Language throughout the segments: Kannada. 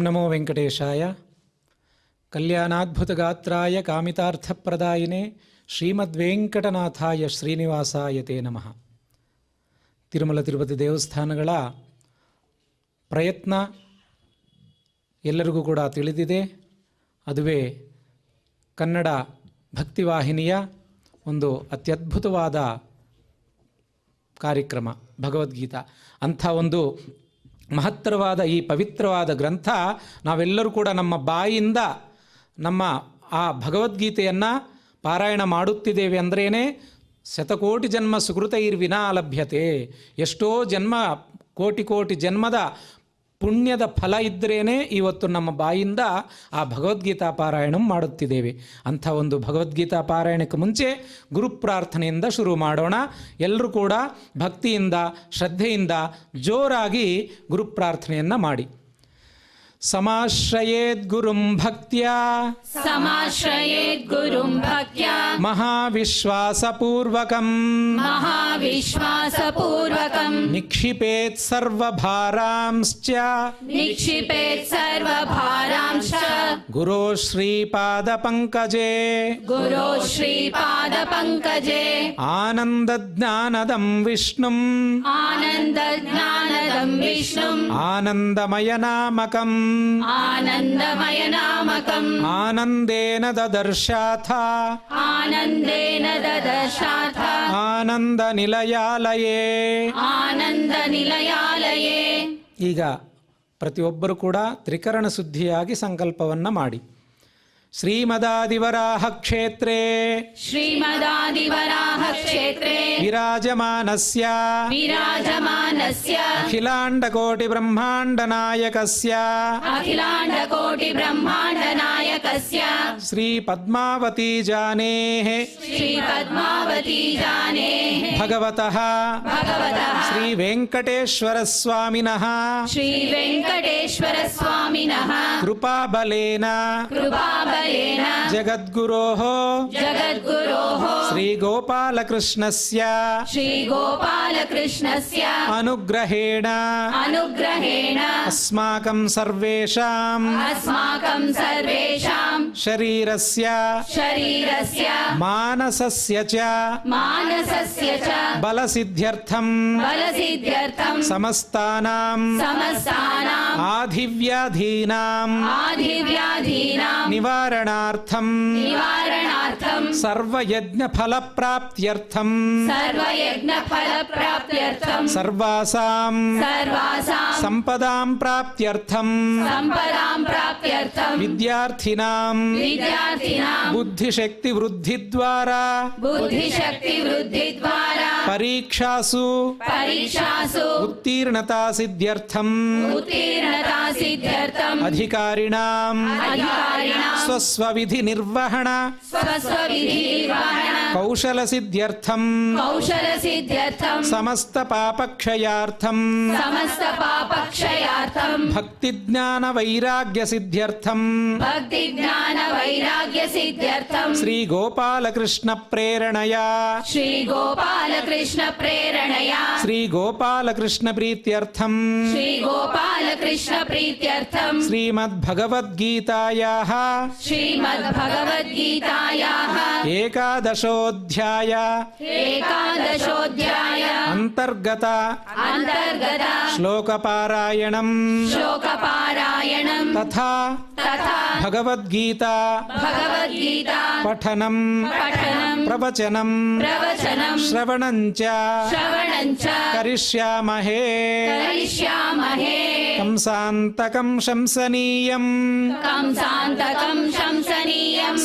ನಮೋ ವೆಂಕಟೇಶಾಯ. ಕಲ್ಯಾಣಾದ್ಭುತಗಾತ್ರಾಯ ಕಾಮಿತಾರ್ಥಪ್ರದಾಯಿನೇ ಶ್ರೀಮದ್ವೆಂಕಟನಾಥಾಯ ಶ್ರೀನಿವಾಸಾಯ ತೇ ನಮಃ. ತಿರುಮಲ ತಿರುಪತಿ ದೇವಸ್ಥಾನಗಳ ಪ್ರಯತ್ನ ಎಲ್ಲರಿಗೂ ಕೂಡ ತಿಳಿದಿದೆ. ಅದುವೇ ಕನ್ನಡ ಭಕ್ತಿವಾಹಿನಿಯ ಒಂದು ಅತ್ಯದ್ಭುತವಾದ ಕಾರ್ಯಕ್ರಮ ಭಗವದ್ಗೀತಾ. ಅಂಥ ಒಂದು ಮಹತ್ತರವಾದ ಈ ಪವಿತ್ರವಾದ ಗ್ರಂಥ ನಾವೆಲ್ಲರೂ ಕೂಡ ನಮ್ಮ ಬಾಯಿಯಿಂದ ನಮ್ಮ ಆ ಭಗವದ್ಗೀತೆಯನ್ನು ಪಾರಾಯಣ ಮಾಡುತ್ತಿದ್ದೇವೆ ಅಂದ್ರೇ ಶತಕೋಟಿ ಜನ್ಮ ಸುಕೃತೈರ್ವಿನಾ ಲಭ್ಯತೆ. ಎಷ್ಟೋ ಜನ್ಮ ಕೋಟಿ ಕೋಟಿ ಜನ್ಮದ ಪುಣ್ಯದ ಫಲ ಇದ್ದರೇ ಇವತ್ತು ನಮ್ಮ ಬಾಯಿಂದ ಆ ಭಗವದ್ಗೀತಾ ಪಾರಾಯಣ ಮಾಡುತ್ತಿದ್ದೇವೆ. ಅಂಥ ಒಂದು ಭಗವದ್ಗೀತಾ ಪಾರಾಯಣಕ್ಕೆ ಮುಂಚೆ ಗುರುಪ್ರಾರ್ಥನೆಯಿಂದ ಶುರು ಮಾಡೋಣ. ಎಲ್ಲರೂ ಕೂಡ ಭಕ್ತಿಯಿಂದ ಶ್ರದ್ಧೆಯಿಂದ ಜೋರಾಗಿ ಗುರುಪ್ರಾರ್ಥನೆಯನ್ನು ಮಾಡಿ. ಸಮಾಶ್ರಯೇದ್ಗುರುಂ ಭಕ್ತ್ಯಾ ಮಹಾವಿಶ್ವಾಸಪೂರ್ವಕಂ ನಿಕ್ಷಿಪೇತ್ ಸರ್ವಭಾರಾಂಶ್ಚ ಗುರೋ ಶ್ರೀಪಾದಪಂಕಜೇ ಆನಂದಜ್ಞಾನದಂ ವಿಷ್ಣುಂ ಆನಂದಮಯನಾಮಕಂ ಆನಂದೇನ ದದರ್ಶಾಥ ಆನಂದ ನಿಲಯಾಲಯೇ. ಈಗ ಪ್ರತಿಯೊಬ್ಬರು ಕೂಡ ತ್ರಿಕರಣ ಶುದ್ಧಿಯಾಗಿ ಸಂಕಲ್ಪವನ್ನು ಮಾಡಿ. ಶ್ರೀಮದಾದಿವರಾಹ ಕ್ಷೇತ್ರೇ ವಿರಾಜಮಾನಸ್ಯ ಅಖಿಲಾಂಡಕೋಟಿ ಬ್ರಹ್ಮಾಂಡ ನಾಯಕಸ್ಯ ಶ್ರೀ ಪದ್ಮಾವತಿ ಜಾನೇಃ ಭಗವತಃ ಶ್ರೀ ವೆಂಕಟೇಶ್ವರ ಸ್ವಾಮಿನಃ ಕೃಪಾಬಲೇನ ಜಗದ್ಗುರೋಃ ಶ್ರೀ ಗೋಪಾಲಕೃಷ್ಣಸ್ಯ ಅನುಗ್ರಹೇಣ ಅಸ್ಮಾಕಂ ಸರ್ವೇಷಾಂ ಶರೀರಸ್ಯ ಮಾನಸಸ್ಯ ಚ ಬಲಸಿದ್ಧ್ಯರ್ಥಂ ಸಮಸ್ತಾನಾಂ ಆಧಿವ್ಯಾಧೀನಾಂ ನಿವಾರಣಾರ್ಥಂ ಸರ್ವಯಜ್ಞ ಫಲಪ್ರಾಪ್ತ್ಯರ್ಥಂ ಸರ್ವಾಸಾಂ ಸಂಪದಾಂ ಪ್ರಾಪ್ತ್ಯರ್ಥಂ ವಿದ್ಯಾರ್ಥಿನಾಂ ಬುದ್ಧಿಶಕ್ತಿ ವೃದ್ಧಿದ್ವಾರಾ ಪರೀಕ್ಷಾಸು ಉತ್ತೀರ್ಣತಾ ಸಿದ್ಧ್ಯರ್ಥಂ ಅಧಿಕಾರಿಣಾಂ ಸ್ವಸ್ವವಿಧಿ ನಿರ್ವಹಣ ಕೌಶಲ ಸಿದ್ಧ್ಯರ್ಥಂ ಸಮಸ್ತ ಪಾಪಕ್ಷಯಾರ್ಥಂ ಭಕ್ತಿ ಜ್ಞಾನ ವೈರಾಗ್ಯ ಸಿದ್ಧ್ಯರ್ಥಂ ಶ್ರೀ ಗೋಪಾಲಕೃಷ್ಣ ಪ್ರೇರಣೆಯ ಶ್ರೀ ಗೋಪಾಲಕೃಷ್ಣ ಪ್ರೀತ್ಯರ್ಥಂ ಶ್ರೀಮದ್ಭಗವದ್ಗೀತಾಯಾಃ ಏಕಾದಶೋಧ್ಯಾಯ ಅಂತರ್ಗತ ಶ್ಲೋಕಪಾರಾಯಣಂ ತಥಾ ಭಗವದ್ಗೀತಾ ಪಠನಂ ಪ್ರವಚನಂ ಶ್ರವಣಂಚ ಕರಿಷ್ಯಾಮಹೇ. ಕಂಸಾಂತಕಂ ಶಂಸನೀಯಂ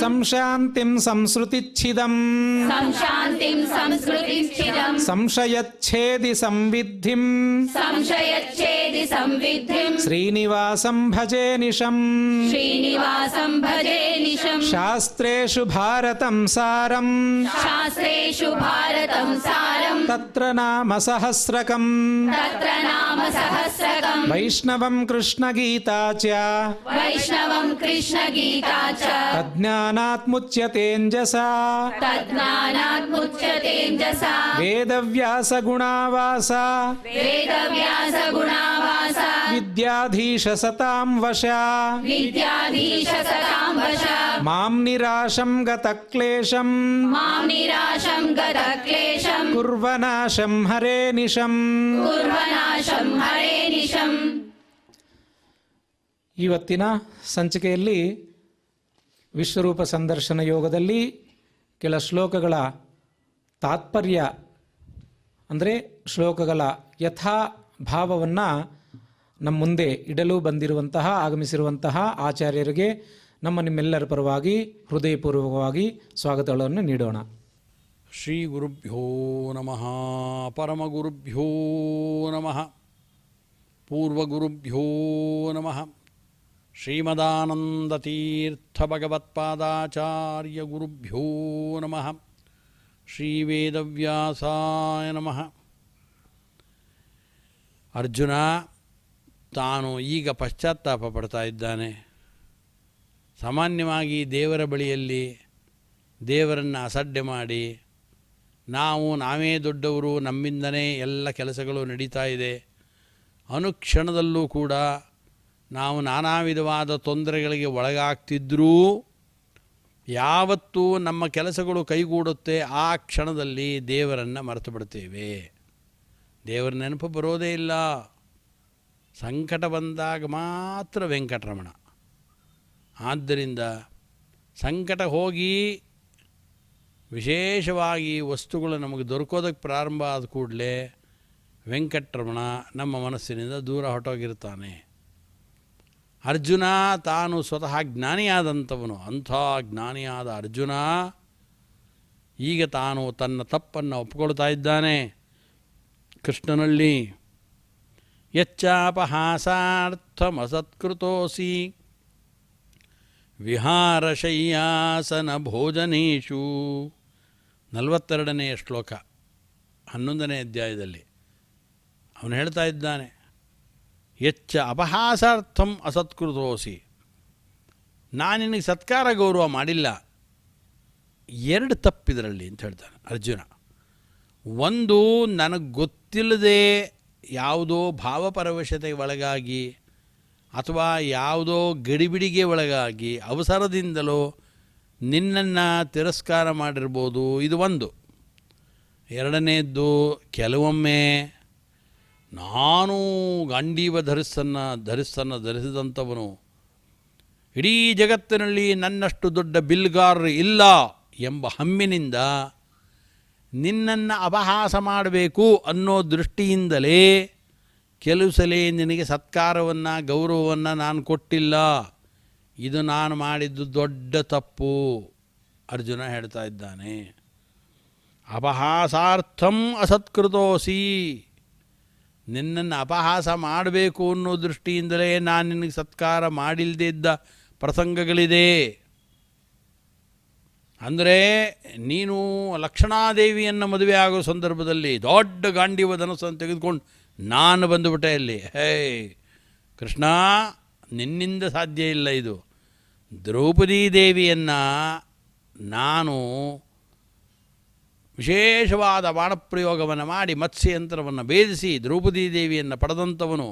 ಸಂಶಾಂತಿಂ ಸಂಸ್ಕೃತಿಚ್ಛಿದಂ ಸಂಶಯಚ್ಛೇದಿ ಸಂವಿದ್ಧಿಂ ಶ್ರೀನಿವಾಸಂ ಭಜೇ ನಿಶಂ निशम् ಶಾಸ್ತ್ರೇಷು ಭಾರತಂ ಸಾರಂ शास्त्रेषु भारतं सारम् ತತ್ರ ನಾಮ ಸಹಸ್ರಕಂ तत्र नाम सहस्रकम् ವೈಷ್ಣವಂ ಕೃಷ್ಣಗೀತಾ ಚ वैष्णवं कृष्णगीता च ತಜ್ಞಾನಾತ್ ಮುಚ್ಯತೇಂಜಸಾ तज्ज्ञानात्मुच्यतेऽञ्जसा ವೇದವ್ಯಾಸ ಗುಣಾವಾಸ वेदव्यासगुणावास ವಿದ್ಯಾಧೀಶ ಸತಾಂ ವಶ विद्याधीश सतां वश ಮಾಂ ನಿರಾಶಂ ಗತಕ್ಲೇಶಂ मां निराशं गतक्लेशं ಕುರ್ವನಾಶಂ ಹರೇ ನಿಶಂ. कुर्वनाशं हरे निशम्. ಇವತ್ತಿನ ಸಂಚಿಕೆಯಲ್ಲಿ ವಿಶ್ವರೂಪ ಸಂದರ್ಶನ ಯೋಗದಲ್ಲಿ ಕೆಲ ಶ್ಲೋಕಗಳ ತಾತ್ಪರ್ಯ ಅಂದರೆ ಶ್ಲೋಕಗಳ ಯಥಾ ಭಾವವನ್ನು ನಮ್ಮ ಮುಂದೆ ಇಡಲು ಬಂದಿರುವಂತಹ ಆಗಮಿಸಿರುವಂತಹ ಆಚಾರ್ಯರಿಗೆ ನಮ್ಮ ನಿಮ್ಮೆಲ್ಲರ ಪರವಾಗಿ ಹೃದಯಪೂರ್ವಕವಾಗಿ ಸ್ವಾಗತಗಳನ್ನು ನೀಡೋಣ. ಶ್ರೀ ಗುರುಭ್ಯೋ ನಮಃ ಪರಮಗುರುಭ್ಯೋ ನಮಃ ಪೂರ್ವಗುರುಭ್ಯೋ ನಮಃ ಶ್ರೀಮದಾನಂದತೀರ್ಥಭಗವತ್ಪಾದಾಚಾರ್ಯ ಗುರುಭ್ಯೋ ನಮಃ ಶ್ರೀವೇದವ್ಯಾಸಾಯ ನಮಃ. ಅರ್ಜುನ ತಾನು ಈಗ ಪಶ್ಚಾತ್ತಾಪ ಪಡ್ತಾ ಇದ್ದಾನೆ. ಸಾಮಾನ್ಯವಾಗಿ ದೇವರ ಬಳಿಯಲ್ಲಿ ದೇವರನ್ನು ಅಸಡ್ಡೆ ಮಾಡಿ ನಾವೇ ದೊಡ್ಡವರು, ನಮ್ಮಿಂದನೇ ಎಲ್ಲ ಕೆಲಸಗಳು ನಡೀತಾ ಇದೆ, ಅನುಕ್ಷಣದಲ್ಲೂ ಕೂಡ ನಾವು ನಾನಾ ವಿಧವಾದ ತೊಂದರೆಗಳಿಗೆ ಒಳಗಾಗ್ತಿದ್ದರೂ ಯಾವತ್ತೂ ನಮ್ಮ ಕೆಲಸಗಳು ಕೈಗೂಡುತ್ತೆ ಆ ಕ್ಷಣದಲ್ಲಿ ದೇವರನ್ನು ಮರೆತು ಬಿಡ್ತೇವೆ. ದೇವರ ನೆನಪು ಬರೋದೇ ಇಲ್ಲ. ಸಂಕಟ ಬಂದಾಗ ಮಾತ್ರ ವೆಂಕಟರಮಣ. ಆದ್ದರಿಂದ ಸಂಕಟ ಹೋಗಿ ವಿಶೇಷವಾಗಿ ವಸ್ತುಗಳು ನಮಗೆ ದೊರಕೋದಕ್ಕೆ ಪ್ರಾರಂಭ ಆದ ಕೂಡಲೇ ವೆಂಕಟರಮಣ ನಮ್ಮ ಮನಸ್ಸಿನಿಂದ ದೂರ ಹೊರಟೋಗಿರ್ತಾನೆ. ಅರ್ಜುನ ತಾನು ಸ್ವತಃ ಜ್ಞಾನಿಯಾದಂಥವನು. ಅಂಥ ಜ್ಞಾನಿಯಾದ ಅರ್ಜುನ ಈಗ ತಾನು ತನ್ನ ತಪ್ಪನ್ನು ಒಪ್ಪಿಕೊಳ್ತಾ ಇದ್ದಾನೆ ಕೃಷ್ಣನಲ್ಲಿ. ಯಚ್ಚಾಪಹಾಸಾರ್ಥಮಸತ್ಕೃತೋಸಿ ವಿಹಾರಶಯ್ಯಾಸನ ಭೋಜನೇಶು. 42ನೇ ಶ್ಲೋಕ 11ನೇ ಅಧ್ಯಾಯದಲ್ಲಿ ಅವನು ಹೇಳ್ತಾ ಇದ್ದಾನೆ, ಯಚ್ಚ ಅಪಹಾಸಾರ್ಥಂ ಅಸತ್ಕೃತೋಸಿ, ನಾನು ನಿನಗೆ ಸತ್ಕಾರ ಗೌರವ ಮಾಡಿಲ್ಲ. 2 ತಪ್ಪಿದರಲ್ಲಿ ಅಂತ ಹೇಳ್ತಾನೆ ಅರ್ಜುನ. ಒಂದು, ನನಗೆ ಗೊತ್ತಿಲ್ಲದೆ ಯಾವುದೋ ಭಾವಪರವಶತೆಗೆ ಒಳಗಾಗಿ ಅಥವಾ ಯಾವುದೋ ಗಡಿಬಿಡಿಗೆ ಒಳಗಾಗಿ ಅವಸರದಿಂದಲೋ ನಿನ್ನನ್ನು ತಿರಸ್ಕಾರ ಮಾಡಿರ್ಬೋದು, ಇದು ಒಂದು. ಎರಡನೇದ್ದು, ಕೆಲವೊಮ್ಮೆ ನಾನು ಗಾಂಡೀವ ಧರಿಸಿದಂಥವನು, ಇಡೀ ಜಗತ್ತಿನಲ್ಲಿ ನನ್ನಷ್ಟು ದೊಡ್ಡ ಬಿಲ್ಗಾರರು ಇಲ್ಲ ಎಂಬ ಹಮ್ಮಿನಿಂದ ನಿನ್ನನ್ನು ಅಪಹಾಸ ಮಾಡಬೇಕು ಅನ್ನೋ ದೃಷ್ಟಿಯಿಂದಲೇ ಕೆಲವು ಸಲ ನಿನಗೆ ಸತ್ಕಾರವನ್ನು ಗೌರವವನ್ನು ನಾನು ಕೊಟ್ಟಿಲ್ಲ. ಇದು ನಾನು ಮಾಡಿದ್ದು ದೊಡ್ಡ ತಪ್ಪು. ಅರ್ಜುನ ಹೇಳ್ತಾ ಇದ್ದಾನೆ, ಅಪಹಾಸಾರ್ಥಂ ಅಸತ್ಕೃತೋಸಿ, ನಿನ್ನನ್ನು ಅಪಹಾಸ ಮಾಡಬೇಕು ಅನ್ನೋ ದೃಷ್ಟಿಯಿಂದಲೇ ನಾನು ನಿನಗೆ ಸತ್ಕಾರ ಮಾಡಿಲ್ಲದೆ ಇದ್ದ ಪ್ರಸಂಗಗಳಿದೆ. ಅಂದರೆ ನೀನು ಲಕ್ಷಣಾದೇವಿಯನ್ನು ಮದುವೆ ಆಗೋ ಸಂದರ್ಭದಲ್ಲಿ ದೊಡ್ಡ ಗಾಂಡೀವ ಧನಸ್ಸನ್ನು ತೆಗೆದುಕೊಂಡು ನಾನು ಬಂದುಬಿಟ್ಟೆ ಅಲ್ಲಿ. ಹೇ ಕೃಷ್ಣ, ನಿನ್ನಿಂದ ಸಾಧ್ಯ ಇಲ್ಲ ಇದು. ದ್ರೌಪದೀ ದೇವಿಯನ್ನು ನಾನು ವಿಶೇಷವಾದ ಬಾಣಪ್ರಯೋಗವನ್ನು ಮಾಡಿ ಮತ್ಸ್ಯಯಂತ್ರವನ್ನು ಭೇದಿಸಿ ದ್ರೌಪದೀ ದೇವಿಯನ್ನು ಪಡೆದಂಥವನು.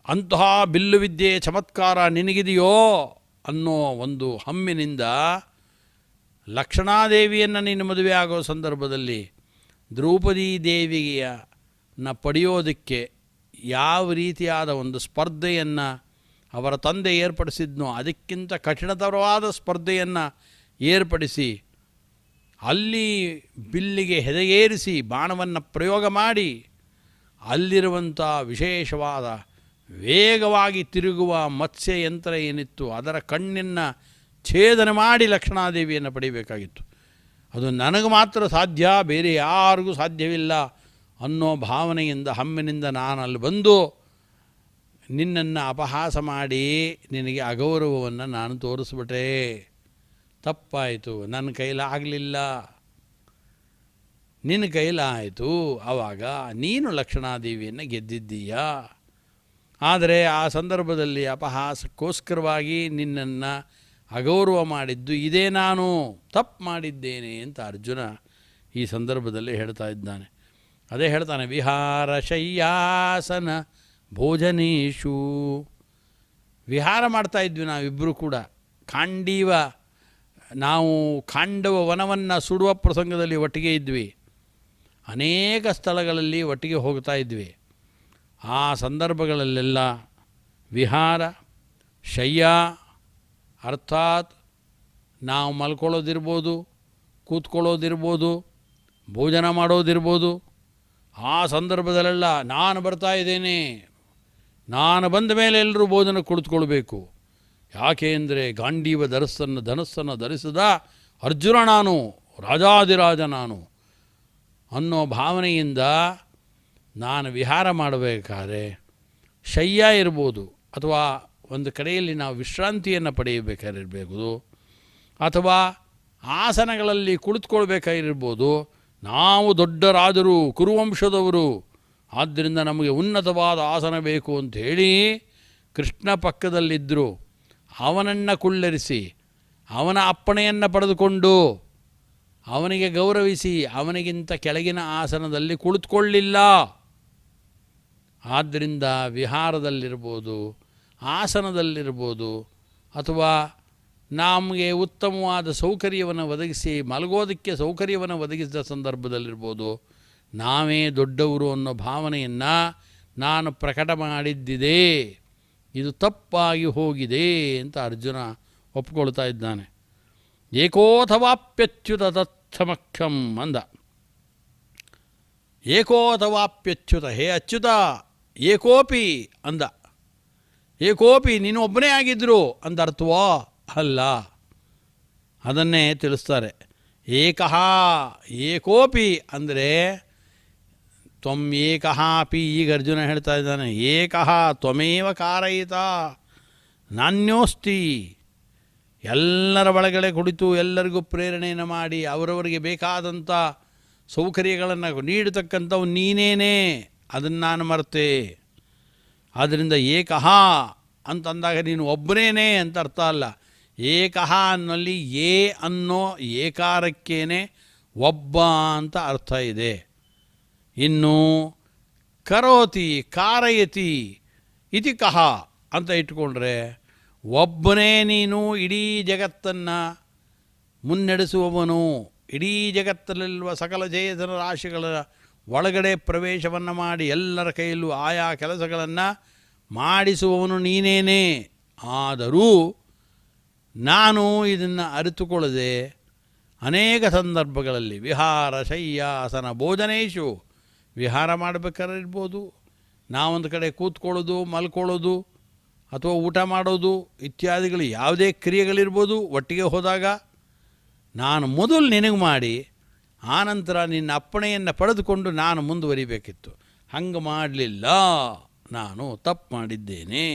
ಅಂತಹ ಬಿಲ್ಲು ವಿದ್ಯೆ ಚಮತ್ಕಾರ ನಿನಗಿದೆಯೋ ಅನ್ನೋ ಒಂದು ಹಮ್ಮಿನಿಂದ ಲಕ್ಷಣಾದೇವಿಯನ್ನು ನೀನು ಮದುವೆ ಆಗೋ ಸಂದರ್ಭದಲ್ಲಿ ದ್ರೌಪದೀ ದೇವಿಯನ್ನು ಪಡೆಯೋದಕ್ಕೆ ಯಾವ ರೀತಿಯಾದ ಒಂದು ಸ್ಪರ್ಧೆಯನ್ನು ಅವರ ತಂದೆ ಏರ್ಪಡಿಸಿದ್ನೋ ಅದಕ್ಕಿಂತ ಕಠಿಣತರವಾದ ಸ್ಪರ್ಧೆಯನ್ನು ಏರ್ಪಡಿಸಿ ಅಲ್ಲಿ ಬಿಲ್ಲಿಗೆ ಹೆದೆಯೇರಿಸಿ ಬಾಣವನ್ನು ಪ್ರಯೋಗ ಮಾಡಿ ಅಲ್ಲಿರುವಂಥ ವಿಶೇಷವಾದ ವೇಗವಾಗಿ ತಿರುಗುವ ಮತ್ಸ್ಯಯಂತ್ರ ಏನಿತ್ತು ಅದರ ಕಣ್ಣನ್ನು ಛೇದನ ಮಾಡಿ ಲಕ್ಷಣಾದೇವಿಯನ್ನು ಪಡೆಯಬೇಕಾಗಿತ್ತು. ಅದು ನನಗೆ ಮಾತ್ರ ಸಾಧ್ಯ, ಬೇರೆ ಯಾರಿಗೂ ಸಾಧ್ಯವಿಲ್ಲ ಅನ್ನೋ ಭಾವನೆಯಿಂದ ಹಮ್ಮಿನಿಂದ ನಾನು ಅಲ್ಲಿ ಬಂದು ನಿನ್ನನ್ನು ಅಪಹಾಸ ಮಾಡಿ ನಿನಗೆ ಅಗೌರವವನ್ನು ನಾನು ತೋರಿಸ್ಬಿಟ್ಟೆ, ತಪ್ಪಾಯಿತು, ನನ್ನ ಕೈಲಾಗಲಿಲ್ಲ, ನಿನ್ನ ಕೈಲಾಯಿತು. ಆವಾಗ ನೀನು ಲಕ್ಷಣಾದೇವಿಯನ್ನು ಗೆದ್ದಿದ್ದೀಯಾ. ಆದರೆ ಆ ಸಂದರ್ಭದಲ್ಲಿ ಅಪಹಾಸಕ್ಕೋಸ್ಕರವಾಗಿ ನಿನ್ನನ್ನು ಅಗೌರವ ಮಾಡಿದ್ದು ಇದೇ, ನಾನು ತಪ್ಪು ಮಾಡಿದ್ದೇನೆ ಅಂತ ಅರ್ಜುನ ಈ ಸಂದರ್ಭದಲ್ಲಿ ಹೇಳ್ತಾ ಇದ್ದಾನೆ. ಅದೇ ಹೇಳ್ತಾನೆ, ವಿಹಾರ ಶಯ್ಯಾಸನ ಭೋಜನೇಶು. ವಿಹಾರ ಮಾಡ್ತಾಯಿದ್ವಿ ನಾವಿಬ್ಬರು ಕೂಡ. ನಾವು ಖಾಂಡವ ವನವನ್ನು ಸುಡುವ ಪ್ರಸಂಗದಲ್ಲಿ ಒಟ್ಟಿಗೆ ಇದ್ವಿ, ಅನೇಕ ಸ್ಥಳಗಳಲ್ಲಿ ಒಟ್ಟಿಗೆ ಹೋಗ್ತಾ ಇದ್ವಿ. ಆ ಸಂದರ್ಭಗಳಲ್ಲೆಲ್ಲ ವಿಹಾರ ಶಯ್ಯ ಅರ್ಥಾತ್ ನಾವು ಮಲ್ಕೊಳ್ಳೋದಿರ್ಬೋದು, ಕೂತ್ಕೊಳ್ಳೋದಿರ್ಬೋದು, ಭೋಜನ ಮಾಡೋದಿರ್ಬೋದು, ಆ ಸಂದರ್ಭದಲ್ಲೆಲ್ಲ ನಾನು ಬರ್ತಾ ಇದ್ದೇನೆ, ನಾನು ಬಂದ ಮೇಲೆ ಎಲ್ಲರೂ ಭೋಜನ ಕುಳಿತುಕೊಳ್ಬೇಕು. ಯಾಕೆ ಅಂದರೆ ಗಾಂಡೀವ ಧನಸ್ಸನ್ನು ಧರಿಸಿದ ಅರ್ಜುನ ನಾನು, ರಾಜಾದಿರಾಜ ನಾನು ಅನ್ನೋ ಭಾವನೆಯಿಂದ ನಾನು ವಿಹಾರ ಮಾಡಬೇಕಾದ್ರೆ ಶಯ್ಯ ಇರ್ಬೋದು, ಅಥವಾ ಒಂದು ಕಡೆಯಲ್ಲಿ ನಾವು ವಿಶ್ರಾಂತಿಯನ್ನು ಪಡೆಯಬೇಕಾಗಿರ್ಬೋದು, ಅಥವಾ ಆಸನಗಳಲ್ಲಿ ಕುಳಿತುಕೊಳ್ಬೇಕಾಗಿರ್ಬೋದು. ನಾವು ದೊಡ್ಡ ರಾಜರು, ಕುರುವಂಶದವರು, ಆದ್ದರಿಂದ ನಮಗೆ ಉನ್ನತವಾದ ಆಸನ ಬೇಕು ಅಂಥೇಳಿ ಕೃಷ್ಣ ಪಕ್ಕದಲ್ಲಿದ್ದರು. ಅವನನ್ನು ಕುಳ್ಳೆರಿಸಿ ಅವನ ಅಪ್ಪಣೆಯನ್ನು ಪಡೆದುಕೊಂಡು ಅವನಿಗೆ ಗೌರವಿಸಿ ಅವನಿಗಿಂತ ಕೆಳಗಿನ ಆಸನದಲ್ಲಿ ಕುಳಿತುಕೊಳ್ಳಿಲ್ಲ. ಆದ್ದರಿಂದ ವಿಹಾರದಲ್ಲಿರ್ಬೋದು, ಆಸನದಲ್ಲಿರ್ಬೋದು, ಅಥವಾ ನಮಗೆ ಉತ್ತಮವಾದ ಸೌಕರ್ಯವನ್ನು ಒದಗಿಸಿ ಮಲಗೋದಕ್ಕೆ ಸೌಕರ್ಯವನ್ನು ಒದಗಿಸಿದ ಸಂದರ್ಭದಲ್ಲಿರ್ಬೋದು, ನಾವೇ ದೊಡ್ಡವರು ಅನ್ನೋ ಭಾವನೆಯನ್ನು ನಾನು ಪ್ರಕಟ ಮಾಡಿದ್ದಿದೆ, ಇದು ತಪ್ಪಾಗಿ ಹೋಗಿದೆ ಅಂತ ಅರ್ಜುನ ಒಪ್ಕೊಳ್ತಾ ಇದ್ದಾನೆ. ಏಕೋಥವಾಪ್ಯಚ್ಯುತ ತತ್ಸಮಕ್ಷಂ ಅಂದ. ಏಕೋಥವಾಪ್ಯಚ್ಯುತ, ಹೇ ಅಚ್ಯುತ, ಏಕೋಪಿ ಅಂದ. ಏಕೋಪಿ ನೀನು ಒಬ್ಬನೇ ಆಗಿದ್ರು ಅಂದರ್ಥವೋ ಅಲ್ಲ, ಅದನ್ನೇ ತಿಳಿಸ್ತಾರೆ. ಏಕಃ ಏಕೋಪಿ ಅಂದರೆ ತ್ವಂ ಏಕಃ ಪಿ. ಈಗ ಅರ್ಜುನ ಹೇಳ್ತಾ ಇದ್ದಾನೆ, ಏಕಃ ತ್ವಮೇವ ಕಾರಯಿತ ನಾನ್ಯೋಸ್ತಿ. ಎಲ್ಲರ ಒಳಗಡೆ ಕುಳಿತು ಎಲ್ಲರಿಗೂ ಪ್ರೇರಣೆಯನ್ನು ಮಾಡಿ ಅವರವರಿಗೆ ಬೇಕಾದಂಥ ಸೌಕರ್ಯಗಳನ್ನು ನೀಡತಕ್ಕಂಥವು ನೀನೇನೇ, ಅದನ್ನು ನಾನು ಮರೆತೆ. ಆದ್ದರಿಂದ ಏಕಃ ಅಂತಂದಾಗ ನೀನು ಒಬ್ಬನೇನೆ ಅಂತ ಅರ್ಥ ಅಲ್ಲ. ಏಕಃ ಅನ್ನಲ್ಲಿ ಏ ಅನ್ನೋ ಏಕಾರಕ್ಕೇನೆ ಒಬ್ಬ ಅಂತ ಅರ್ಥ ಇದೆ. ಇನ್ನು ಕರೋತಿ ಕಾರಯತಿ ಇತಿ ಕಹ ಅಂತ ಇಟ್ಕೊಂಡ್ರೆ ಒಬ್ಬನೇ ನೀನು ಇಡೀ ಜಗತ್ತನ್ನು ಮುನ್ನಡೆಸುವವನು, ಇಡೀ ಜಗತ್ತಲ್ಲಿರುವ ಸಕಲ ಚೇತನ ರಾಶಿಗಳ ಒಳಗಡೆ ಪ್ರವೇಶವನ್ನು ಮಾಡಿ ಎಲ್ಲರ ಕೈಯಲ್ಲೂ ಆಯಾ ಕೆಲಸಗಳನ್ನು ಮಾಡಿಸುವವನು ನೀನೇನೇ. ಆದರೂ ನಾನು ಇದನ್ನು ಅರಿತುಕೊಳ್ಳದೆ ಅನೇಕ ಸಂದರ್ಭಗಳಲ್ಲಿ ವಿಹಾರ ಶಯ್ಯಾಸನ ಭೋಜನೇಶು, ವಿಹಾರ ಮಾಡಬೇಕಾದ್ರೆ ಇರ್ಬೋದು, ನಾವೊಂದು ಕಡೆ ಕೂತ್ಕೊಳ್ಳೋದು, ಮಲ್ಕೊಳ್ಳೋದು, ಅಥವಾ ಊಟ ಮಾಡೋದು ಇತ್ಯಾದಿಗಳು ಯಾವುದೇ ಕ್ರಿಯೆಗಳಿರ್ಬೋದು, ಒಟ್ಟಿಗೆ ಹೋದಾಗ ನಾನು ಮೊದಲು ನಿನಗೆ ಮಾಡಿ ಆನಂತರ ನಿನ್ನ ಅಪ್ಪಣೆಯನ್ನು ಪಡೆದುಕೊಂಡು ನಾನು ಮುಂದುವರಿಬೇಕಿತ್ತು. ಹಂಗೆ ಮಾಡಲಿಲ್ಲ, ನಾನು ತಪ್ಪು ಮಾಡಿದ್ದೇನೆ,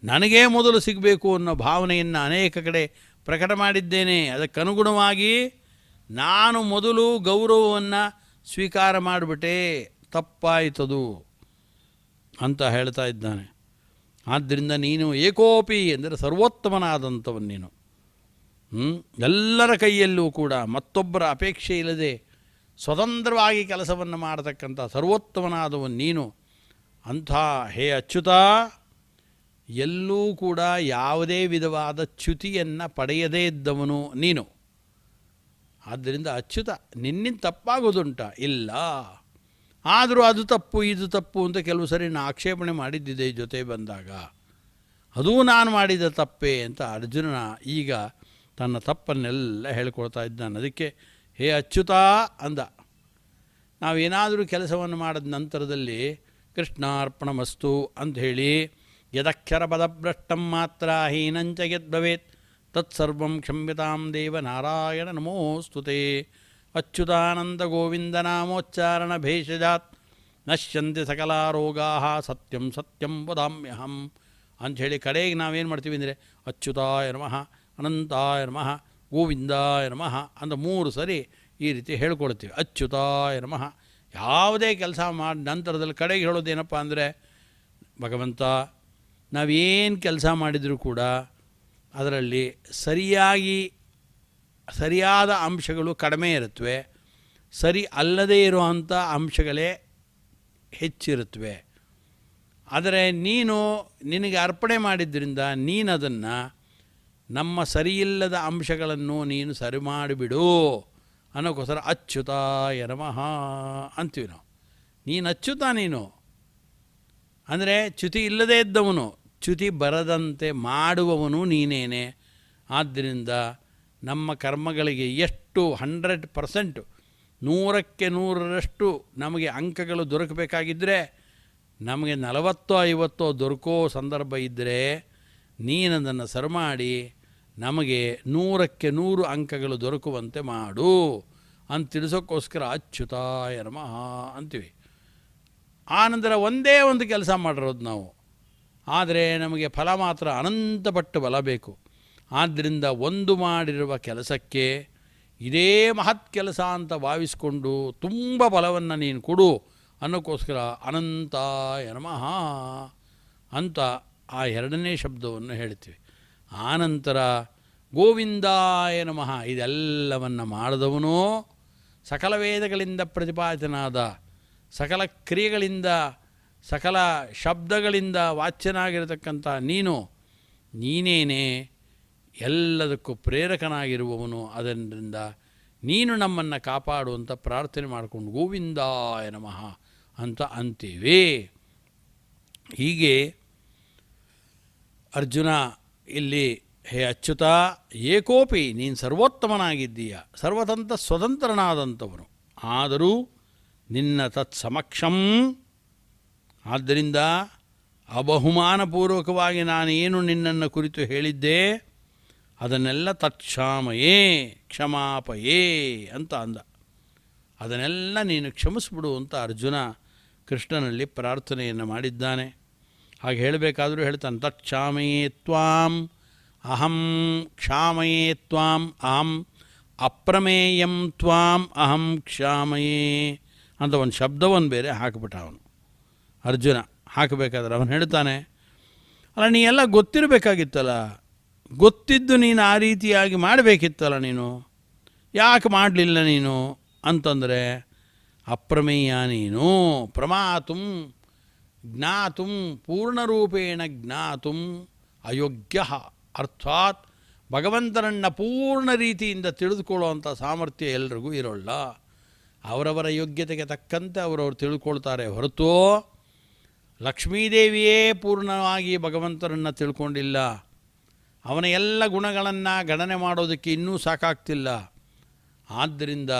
ನನಗೇ ಮೊದಲು ಸಿಗಬೇಕು ಅನ್ನೋ ಭಾವನೆಯನ್ನು ಅನೇಕ ಕಡೆ ಪ್ರಕಟ ಮಾಡಿದ್ದೇನೆ. ಅದಕ್ಕನುಗುಣವಾಗಿ ನಾನು ಮೊದಲು ಗೌರವವನ್ನು ಸ್ವೀಕಾರ ಮಾಡಿಬಿಟ್ಟೆ, ತಪ್ಪಾಯಿತದು ಅಂತ ಹೇಳ್ತಾ ಇದ್ದಾನೆ. ಆದ್ದರಿಂದ ನೀನು ಏಕೋಪಿ ಅಂದರೆ ಸರ್ವೋತ್ತಮನಾದಂಥವನು ನೀನು. ಎಲ್ಲರ ಕೈಯಲ್ಲೂ ಕೂಡ ಮತ್ತೊಬ್ಬರ ಅಪೇಕ್ಷೆ ಇಲ್ಲದೆ ಸ್ವತಂತ್ರವಾಗಿ ಕೆಲಸವನ್ನು ಮಾಡತಕ್ಕಂಥ ಸರ್ವೋತ್ತಮನಾದವನು ನೀನು. ಅಂಥ ಹೇ ಅಚ್ಯುತ, ಎಲ್ಲೂ ಕೂಡ ಯಾವುದೇ ವಿಧವಾದ ಚ್ಯುತಿಯನ್ನು ಪಡೆಯದೇ ಇದ್ದವನು ನೀನು. ಆದ್ದರಿಂದ ಅಚ್ಯುತ, ನಿನ್ನಿಂದ ತಪ್ಪಾಗೋದುಂಟ? ಇಲ್ಲ. ಆದರೂ ಅದು ತಪ್ಪು ಇದು ತಪ್ಪು ಅಂತ ಕೆಲವು ಸರಿ ನಾನು ಆಕ್ಷೇಪಣೆ ಮಾಡಿದ್ದಿದೆ ಜೊತೆ ಬಂದಾಗ, ಅದೂ ನಾನು ಮಾಡಿದ ತಪ್ಪೇ ಅಂತ ಅರ್ಜುನನ ಈಗ ತನ್ನ ತಪ್ಪನ್ನೆಲ್ಲ ಹೇಳ್ಕೊಳ್ತಾ ಇದ್ದಾನೆ. ಅದಕ್ಕೆ ಹೇ ಅಚ್ಯುತ ಅಂದ. ನಾವೇನಾದರೂ ಕೆಲಸವನ್ನು ಮಾಡಿದ ನಂತರದಲ್ಲಿ ಕೃಷ್ಣಾರ್ಪಣಮಸ್ತು ಅಂಥೇಳಿ ಯದಕ್ಷರ ಪದಭ್ರಷ್ಟಂ ಮಾತ್ರ ಹೀನಂಚ ಯದ್ಭವೇತ್ ತತ್ಸರ್ವಂ ಕ್ಷಮ್ಯತಾಂ ದೇವ ನಾರಾಯಣ ನಮೋಸ್ತುತೆ. ಅಚ್ಯುತಾನಂದ ಗೋವಿಂದ ನಾಮೋಚ್ಚಾರಣ ಭೇಷಜಾತ್ ನಶ್ಯಂತೆ ಸಕಲ ರೋಗಾ ಸತ್ಯಂ ಸತ್ಯಂ ವದಾಮ್ಯಹಂ ಅಂಥೇಳಿ ಕಡೆಗೆ ನಾವೇನು ಮಾಡ್ತೀವಿ ಅಂದರೆ ಅಚ್ಯುತಾಯ ನಮಃ, ಅನಂತಾಯ ನಮಃ, ಗೋವಿಂದಾಯ ನಮಃ ಅಂತ 3 ಸರಿ ಈ ರೀತಿ ಹೇಳ್ಕೊಳ್ತೀವಿ. ಅಚ್ಯುತಾಯ ನಮಃ. ಯಾವುದೇ ಕೆಲಸ ಮಾಡಿ ನಂತರದಲ್ಲಿ ಕಡೆಗೆ ಹೇಳೋದೇನಪ್ಪ ಅಂದರೆ, ಭಗವಂತ ನಾವೇನು ಕೆಲಸ ಮಾಡಿದರೂ ಕೂಡ ಅದರಲ್ಲಿ ಸರಿಯಾದ ಅಂಶಗಳು ಕಡಿಮೆ ಇರುತ್ತವೆ, ಸರಿ ಅಲ್ಲದೇ ಇರುವಂಥ ಅಂಶಗಳೇ ಹೆಚ್ಚಿರುತ್ತವೆ. ಆದರೆ ನಿನಗೆ ಅರ್ಪಣೆ ಮಾಡಿದ್ದರಿಂದ ನೀನದನ್ನು ನಮ್ಮ ಸರಿಯಿಲ್ಲದ ಅಂಶಗಳನ್ನು ನೀನು ಸರಿ ಮಾಡಿಬಿಡು ಅನ್ನೋಕ್ಕೋಸ್ಕರ ಅಚ್ಯುತಾಯ ನಮಃ ಅಂತೀವಿ ನಾವು. ನೀನು ಅಚ್ಯುತ, ನೀನು ಅಂದರೆ ಚ್ಯುತಿ ಇಲ್ಲದೇ ಇದ್ದವನು, ಚ್ಯುತಿ ಬರದಂತೆ ಮಾಡುವವನು ನೀನೇನೆ. ಆದ್ದರಿಂದ ನಮ್ಮ ಕರ್ಮಗಳಿಗೆ ಎಷ್ಟು 100%, 100ಕ್ಕೆ 100ರಷ್ಟು ನಮಗೆ ಅಂಕಗಳು ದೊರಕಬೇಕಾಗಿದ್ದರೆ, ನಮಗೆ 40-50 ದೊರಕೋ ಸಂದರ್ಭ ಇದ್ದರೆ ನೀನದನ್ನು ಸರಿಮಾಡಿ ನಮಗೆ 100ಕ್ಕೆ 100 ಅಂಕಗಳು ದೊರಕುವಂತೆ ಮಾಡು ಅಂತ ತಿಳಿಸೋಕ್ಕೋಸ್ಕರ ಅಚ್ಯುತಾಯ ನಮಃ ಅಂತೀವಿ. ಆನಂತರ ಒಂದೇ ಒಂದು ಕೆಲಸ ಮಾಡಿರೋದು ನಾವು, ಆದರೆ ನಮಗೆ ಫಲ ಮಾತ್ರ ಅನಂತಪಟ್ಟು ಬಲ ಬೇಕು. ಆದ್ದರಿಂದ ಒಂದು ಮಾಡಿರುವ ಕೆಲಸಕ್ಕೆ ಇದೇ ಮಹತ್ ಕೆಲಸ ಅಂತ ಭಾವಿಸಿಕೊಂಡು ತುಂಬ ಬಲವನ್ನು ನೀನು ಕೊಡು ಅನ್ನೋಕ್ಕೋಸ್ಕರ ಅನಂತಾಯ ನಮಃ ಅಂತ ಆ 2ನೇ ಶಬ್ದವನ್ನು ಹೇಳ್ತೀವಿ. ಆನಂತರ ಗೋವಿಂದಾಯ ನಮಃ ಇದೆಲ್ಲವನ್ನು ಮಾಡಿದವನು, ಸಕಲ ವೇದಗಳಿಂದ ಪ್ರತಿಪಾದನಾದ, ಸಕಲ ಕ್ರಿಯೆಗಳಿಂದ, ಸಕಲ ಶಬ್ದಗಳಿಂದ ವಾಚ್ಯನಾಗಿರತಕ್ಕಂಥ ನೀನೇನೇ ಎಲ್ಲದಕ್ಕೂ ಪ್ರೇರಕನಾಗಿರುವವನು. ಅದರಿಂದ ನೀನು ನಮ್ಮನ್ನು ಕಾಪಾಡುವಂಥ ಪ್ರಾರ್ಥನೆ ಮಾಡಿಕೊಂಡು ಗೋವಿಂದಾಯ ನಮಃ ಅಂತ ಅಂತೀವಿ. ಹೀಗೆ ಅರ್ಜುನ ಇಲ್ಲಿ, ಹೇ ಅಚ್ಯುತ, ಏಕೋಪಿ ನೀನು ಸರ್ವೋತ್ತಮನಾಗಿದ್ದೀಯ, ಸರ್ವತಂತ್ರ ಸ್ವತಂತ್ರನಾದಂಥವನು. ಆದರೂ ನಿನ್ನ ತತ್ಸಮಕ್ಷಂ, ಆದ್ದರಿಂದ ಅಬಹುಮಾನಪೂರ್ವಕವಾಗಿ ನಾನೇನು ನಿನ್ನನ್ನು ಕುರಿತು ಹೇಳಿದ್ದೆ ಅದನ್ನೆಲ್ಲ ತತ್ಕ್ಷಾಮಯೇ ಕ್ಷಮಾಪಯೇ ಅಂತ ಅಂದ. ಅದನ್ನೆಲ್ಲ ನೀನು ಕ್ಷಮಿಸ್ಬಿಡು ಅಂತ ಅರ್ಜುನ ಕೃಷ್ಣನಲ್ಲಿ ಪ್ರಾರ್ಥನೆಯನ್ನು ಮಾಡಿದ್ದಾನೆ. ಹಾಗೆ ಹೇಳಬೇಕಾದರೂ ಹೇಳ್ತಾನೆ, ತತ್ಕ್ಷಾಮಯೇ ತ್ವಾಂ ಅಹಂ ಕ್ಷಾಮಯೇ ತ್ವಾಂ ಅಹಂ ಅಪ್ರಮೇಯಂ ತ್ವಾಂ ಅಹಂ ಕ್ಷಾಮಯೇ ಅಂತ ಒಂದು ಶಬ್ದವನ್ನು ಬೇರೆ ಹಾಕಿಬಿಟ್ಟ ಅವನು ಅರ್ಜುನ. ಹಾಕಬೇಕಾದ್ರೆ ಅವನು ಹೇಳ್ತಾನೆ, ಅಲ್ಲ ನೀ ಎಲ್ಲ ಗೊತ್ತಿರಬೇಕಾಗಿತ್ತಲ್ಲ, ಗೊತ್ತಿದ್ದು ನೀನು ಆ ರೀತಿಯಾಗಿ ಮಾಡಬೇಕಿತ್ತಲ್ಲ, ನೀನು ಯಾಕೆ ಮಾಡಲಿಲ್ಲ ನೀನು ಅಂತಂದರೆ, ಅಪ್ರಮೇಯ ನೀನು, ಪ್ರಮಾತುಂ ಜ್ಞಾತುಂ ಪೂರ್ಣರೂಪೇಣ ಜ್ಞಾತುಂ ಅಯೋಗ್ಯ. ಅರ್ಥಾತ್ ಭಗವಂತನನ್ನು ಪೂರ್ಣ ರೀತಿಯಿಂದ ತಿಳಿದುಕೊಳ್ಳುವಂಥ ಸಾಮರ್ಥ್ಯ ಎಲ್ರಿಗೂ ಇರೋಲ್ಲ. ಅವರವರ ಯೋಗ್ಯತೆಗೆ ತಕ್ಕಂತೆ ಅವರವರು ತಿಳ್ಕೊಳ್ತಾರೆ ಹೊರತು ಲಕ್ಷ್ಮೀದೇವಿಯೇ ಪೂರ್ಣವಾಗಿ ಭಗವಂತನನ್ನು ತಿಳ್ಕೊಂಡಿಲ್ಲ. ಅವನ ಎಲ್ಲ ಗುಣಗಳನ್ನು ಗಣನೆ ಮಾಡೋದಕ್ಕೆ ಇನ್ನೂ ಸಾಕಾಗ್ತಿಲ್ಲ. ಆದ್ದರಿಂದ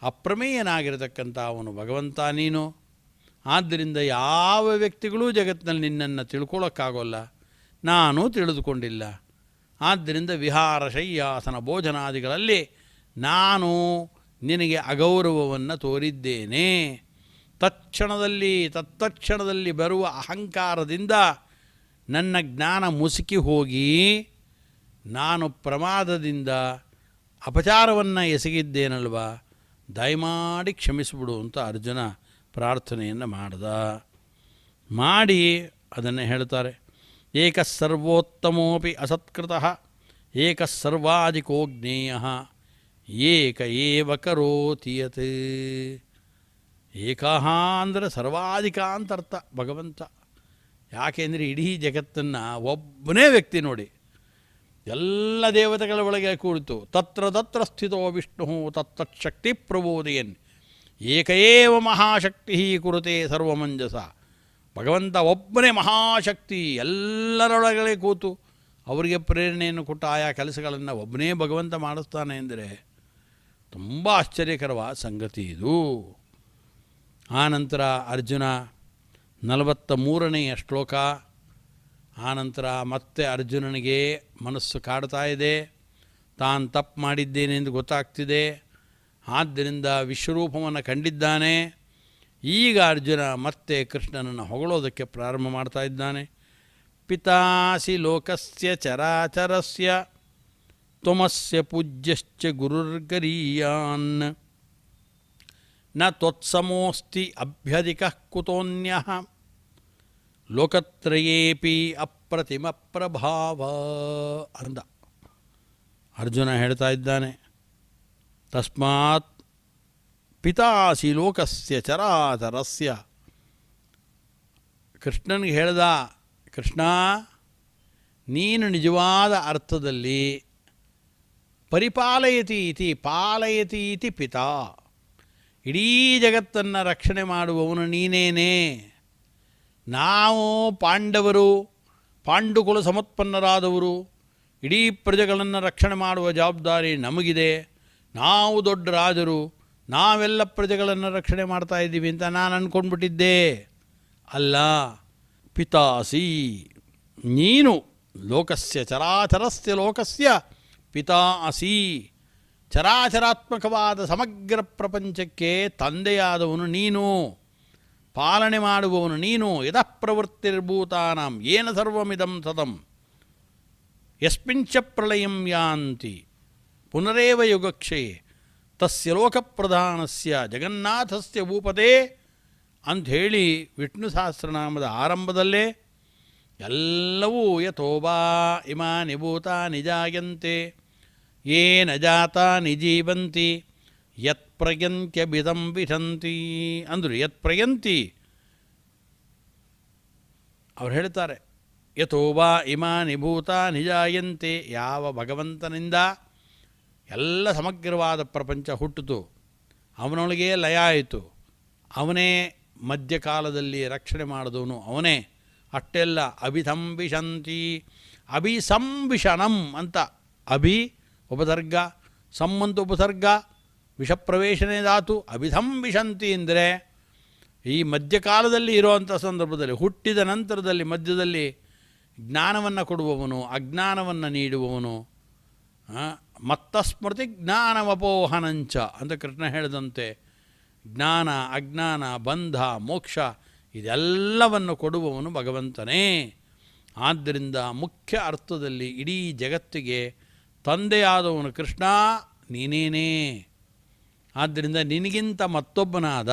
ಅಪ್ರಮೇಯನಾಗಿರತಕ್ಕಂಥ ಅವನು ಭಗವಂತ ನೀನು. ಆದ್ದರಿಂದ ಯಾವ ವ್ಯಕ್ತಿಗಳೂ ಜಗತ್ತಿನಲ್ಲಿ ನಿನ್ನನ್ನು ತಿಳ್ಕೊಳ್ಳೋಕ್ಕಾಗೋಲ್ಲ, ನಾನು ತಿಳಿದುಕೊಂಡಿಲ್ಲ. ಆದ್ದರಿಂದ ವಿಹಾರ ಶಯ್ಯಾಸನ ಭೋಜನಾದಿಗಳಲ್ಲಿ ನಾನು ನಿನಗೆ ಅಗೌರವವನ್ನು ತೋರಿದ್ದೇನೆ. ತತ್ಕ್ಷಣದಲ್ಲಿ ಬರುವ ಅಹಂಕಾರದಿಂದ ನನ್ನ ಜ್ಞಾನ ಮುಸುಕಿ ಹೋಗಿ ನಾನು ಪ್ರಮಾದದಿಂದ ಅಪಚಾರವನ್ನು ಎಸಗಿದ್ದೇನಲ್ವ, ದಯಮಾಡಿ ಕ್ಷಮಿಸಿಬಿಡು ಅಂತ ಅರ್ಜುನ ಪ್ರಾರ್ಥನೆಯನ್ನು ಮಾಡಿ ಅದನ್ನು ಹೇಳ್ತಾರೆ. ಏಕಸ್ಸರ್ವೋತ್ತಮೋಪಿ ಅಸತ್ಕೃತಃ ಏಕಸ್ಸರ್ವಾಧಿಕೋ ಜ್ಞೇಯಃ ಏಕ ಏವ ಕರೋತಿ ಯತ್. ಏಕಃ ಅಂದರೆ ಸರ್ವಾಧಿಕ ಅಂತ ಅರ್ಥ ಭಗವಂತ. ಯಾಕೆಂದರೆ ಇಡೀ ಜಗತ್ತನ್ನು ಒಬ್ಬನೇ ವ್ಯಕ್ತಿ ನೋಡಿ, ಎಲ್ಲ ದೇವತೆಗಳ ಒಳಗೆ ಕುಳಿತು ತತ್ರ ಸ್ಥಿತೋ ವಿಷ್ಣು ತತ್ತಶಕ್ತಿ ಪ್ರಬೋದಯನ್ ಏಕಏವ ಮಹಾಶಕ್ತಿ ಕುರುತೆ ಸರ್ವಮಂಜಸ. ಭಗವಂತ ಒಬ್ಬನೇ ಮಹಾಶಕ್ತಿ, ಎಲ್ಲರೊಳಗಡೆ ಕೂತು ಅವರಿಗೆ ಪ್ರೇರಣೆಯನ್ನು ಕೊಟ್ಟು ಆಯಾ ಕೆಲಸಗಳನ್ನು ಒಬ್ಬನೇ ಭಗವಂತ ಮಾಡಿಸ್ತಾನೆ ಎಂದರೆ ತುಂಬ ಆಶ್ಚರ್ಯಕರವಾದ ಸಂಗತಿ ಇದು. ಆನಂತರ ಅರ್ಜುನ 43ನೇ ಶ್ಲೋಕ. ಆನಂತರ ಮತ್ತೆ ಅರ್ಜುನನಿಗೆ ಮನಸ್ಸು ಕಾಡ್ತಾ ಇದೆ, ತಾನು ತಪ್ಪು ಮಾಡಿದ್ದೇನೆ ಎಂದು ಗೊತ್ತಾಗ್ತಿದೆ. ಆದ್ದರಿಂದ ವಿಶ್ವರೂಪವನ್ನು ಕಂಡಿದ್ದಾನೆ. ಈಗ ಅರ್ಜುನ ಮತ್ತೆ ಕೃಷ್ಣನನ್ನು ಹೊಗಳೋದಕ್ಕೆ ಪ್ರಾರಂಭ ಮಾಡ್ತಾ ಇದ್ದಾನೆ. ಪಿತಾಸಿ ಲೋಕಸ್ಯ ಚರಾಚರಸ್ಯ ತ್ವಮಸ್ಯ ಪೂಜ್ಯಶ್ಚ ಗುರುರ್ಗರೀಯಾನ್ ನ ತ್ವತ್ಸಮೋಸ್ತಿ ಅಭ್ಯಧಿಕಃ ಕುತೋನ್ಯಃ ಲೋಕತ್ರಯೇಪಿ ಅಪ್ರತಿಮ ಪ್ರಭಾವ ಅಂದ. ಅರ್ಜುನ ಹೇಳ್ತಾ ಇದ್ದಾನೆ, ತಸ್ಮಾತ್ ಪಿತಾಸಿ ಲೋಕಸ್ಯ ಚರಾಚರಸ್ಯ. ಕೃಷ್ಣನಿಗೆ ಹೇಳ್ದ, ಕೃಷ್ಣ ನೀನು ನಿಜವಾದ ಅರ್ಥದಲ್ಲಿ ಪರಿಪಾಲಯತಿ ಇತಿ ಪಾಲಯತಿ ಇತಿ ಪಿತಾ, ಇಡೀ ಜಗತ್ತನ್ನು ರಕ್ಷಣೆ ಮಾಡುವವನು ನೀನೇನೇ. ನಾವು ಪಾಂಡವರು, ಪಾಂಡುಕುಲ ಸಮತ್ಪನ್ನರಾದವರು, ಇಡೀ ಪ್ರಜೆಗಳನ್ನು ರಕ್ಷಣೆ ಮಾಡುವ ಜವಾಬ್ದಾರಿ ನಮಗಿದೆ. ನಾವು ದೊಡ್ಡ ರಾಜರು, ನಾವೆಲ್ಲ ಪ್ರಜೆಗಳನ್ನು ರಕ್ಷಣೆ ಮಾಡ್ತಾ ಇದ್ದೀವಿ ಅಂತ ನಾನು ಅಂದ್ಕೊಂಡ್ಬಿಟ್ಟಿದ್ದೆ. ಅಲ್ಲ, ಪಿತಾಸಿ ನೀನು ಲೋಕಸ್ಯ ಚರಾಚರಸ್ಯ ಲೋಕಸ್ಯ ಪಿತಾ ಅಸಿ. ಚರಾಚರಾತ್ಮಕವಾದ ಸಮಗ್ರ ಪ್ರಪಂಚಕ್ಕೆ ತಂದೆಯಾದವನು ನೀನು, ಪಾಲನೆ ಮಾಡುವವನು ನೀನು. ಯತಃ ಪ್ರವೃತ್ತಿರ್ಭೂತಾನಾಂ ಯೇನ ಸರ್ವಮಿದಂ ಸದಂ ಯಸ್ಮಿಂಚ ಪ್ರಳಯಂ ಯಾಂತಿ ಪುನರೇವ ಯುಗಕ್ಷಯೇ ತಸ್ಯ ಲೋಕಪ್ರಧಾನಸ್ಯ ಜಗನ್ನಾಥಸ್ಯ ಭೂಪತೆ ಅಂಥೇಳಿ ವಿಷ್ಣು ಸಹಸ್ರನಾಮದ ಆರಂಭದಲ್ಲೇ ಎಲ್ಲವೂ ಯಥೋಬಾ ಇಮಾನಿ ಭೂತಾನಿ ಜಾಯಂತೆ ಯೇನ ಜಾತಾನಿ ಜೀವಂತಿ ಯತ್ ಪ್ರಯಂತ್ಯಭಿದಂ ವಿಶಂತಿ ಅಂದರು. ಯತ್ ಪ್ರಯಂತಿ ಅವ್ರು ಹೇಳ್ತಾರೆ, ಯಥೋಬಾ ಇಮಾನಿ ಭೂತಾನಿ ಜಾಯಂತೆ, ಯಾವ ಭಗವಂತನಿಂದ ಎಲ್ಲ ಸಮಗ್ರವಾದ ಪ್ರಪಂಚ ಹುಟ್ಟಿತು, ಅವನೊಳಗೆ ಲಯ ಆಯಿತು, ಅವನೇ ಮಧ್ಯಕಾಲದಲ್ಲಿ ರಕ್ಷಣೆ ಮಾಡಿದವನು ಅವನೇ. ಅಷ್ಟೆಲ್ಲ ಅಭಿಸಂವಿಶಂತಿ, ಅಭಿಸಂವಿಷಣಂ ಅಂತ. ಅಭಿ ಉಪಸರ್ಗ, ಸಂವಂತ ಉಪಸರ್ಗ, ವಿಷಪ್ರವೇಶನೇ ಧಾತು. ಅಭಿಸಂವಿಶಂತಿ ಅಂದರೆ ಈ ಮಧ್ಯಕಾಲದಲ್ಲಿ ಇರುವಂಥ ಸಂದರ್ಭದಲ್ಲಿ, ಹುಟ್ಟಿದ ನಂತರದಲ್ಲಿ ಮಧ್ಯದಲ್ಲಿ ಜ್ಞಾನವನ್ನು ಕೊಡುವವನು, ಅಜ್ಞಾನವನ್ನು ನೀಡುವವನು. ಮತ್ತಸ್ಮೃತಿ ಜ್ಞಾನಮಪೋಹನಂಚ ಅಂತ ಕೃಷ್ಣ ಹೇಳಿದಂತೆ ಜ್ಞಾನ, ಅಜ್ಞಾನ, ಬಂಧ, ಮೋಕ್ಷ ಇದೆಲ್ಲವನ್ನು ಕೊಡುವವನು ಭಗವಂತನೇ. ಆದ್ದರಿಂದ ಮುಖ್ಯ ಅರ್ಥದಲ್ಲಿ ಇಡೀ ಜಗತ್ತಿಗೆ ತಂದೆಯಾದವನು ಕೃಷ್ಣ ನೀನೇನೇ. ಆದ್ದರಿಂದ ನಿನಗಿಂತ ಮತ್ತೊಬ್ಬನಾದ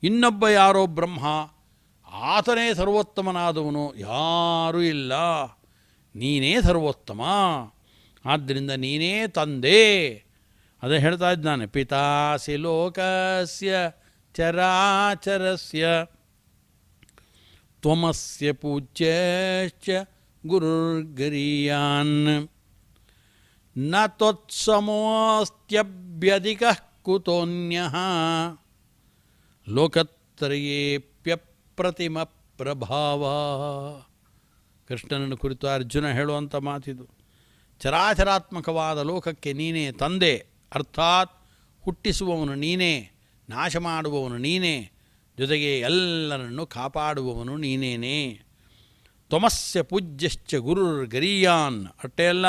ಇನ್ನೊಬ್ಬ ಯಾರೋ ಬ್ರಹ್ಮ, ಆತನೇ ಸರ್ವೋತ್ತಮನಾದವನು ಯಾರೂ ಇಲ್ಲ, ನೀನೇ ಸರ್ವೋತ್ತಮ. ಆದ್ದರಿಂದ ನೀನೇ ತಂದೆ. ಅದೇ ಹೇಳ್ತಾ ಇದ್ದಾನೆ, ಪಿತಾಸಿ ಲೋಕಸ್ಯ ಚರಾಚರಸ್ಯ ತ್ವಮಸ್ಯ ಪೂಜ್ಯಶ್ಚ ಗುರುರ್ಗರೀಯಾನ್ ನ ತ್ವತ್ಸಮೋಸ್ತ್ಯಭ್ಯಧಿಕಃ ಕುತೋನ್ಯಃ ಲೋಕತ್ರಯೇಪ್ಯಪ್ರತಿಮ ಪ್ರಭಾವ. ಕೃಷ್ಣನನ್ನು ಕುರಿತು ಅರ್ಜುನ ಹೇಳುವಂಥ ಮಾತಿದು. ಚರಾಚರಾತ್ಮಕವಾದ ಲೋಕಕ್ಕೆ ನೀನೇ ತಂದೆ, ಅರ್ಥಾತ್ ಹುಟ್ಟಿಸುವವನು ನೀನೇ, ನಾಶ ಮಾಡುವವನು ನೀನೇ, ಜೊತೆಗೆ ಎಲ್ಲರನ್ನು ಕಾಪಾಡುವವನು ನೀನೇನೇ. ತ್ವಮಸ್ಯ ಪೂಜ್ಯಶ್ಚ ಗುರುರ್ಗರೀಯಾನ್. ಅಷ್ಟೇ ಅಲ್ಲ,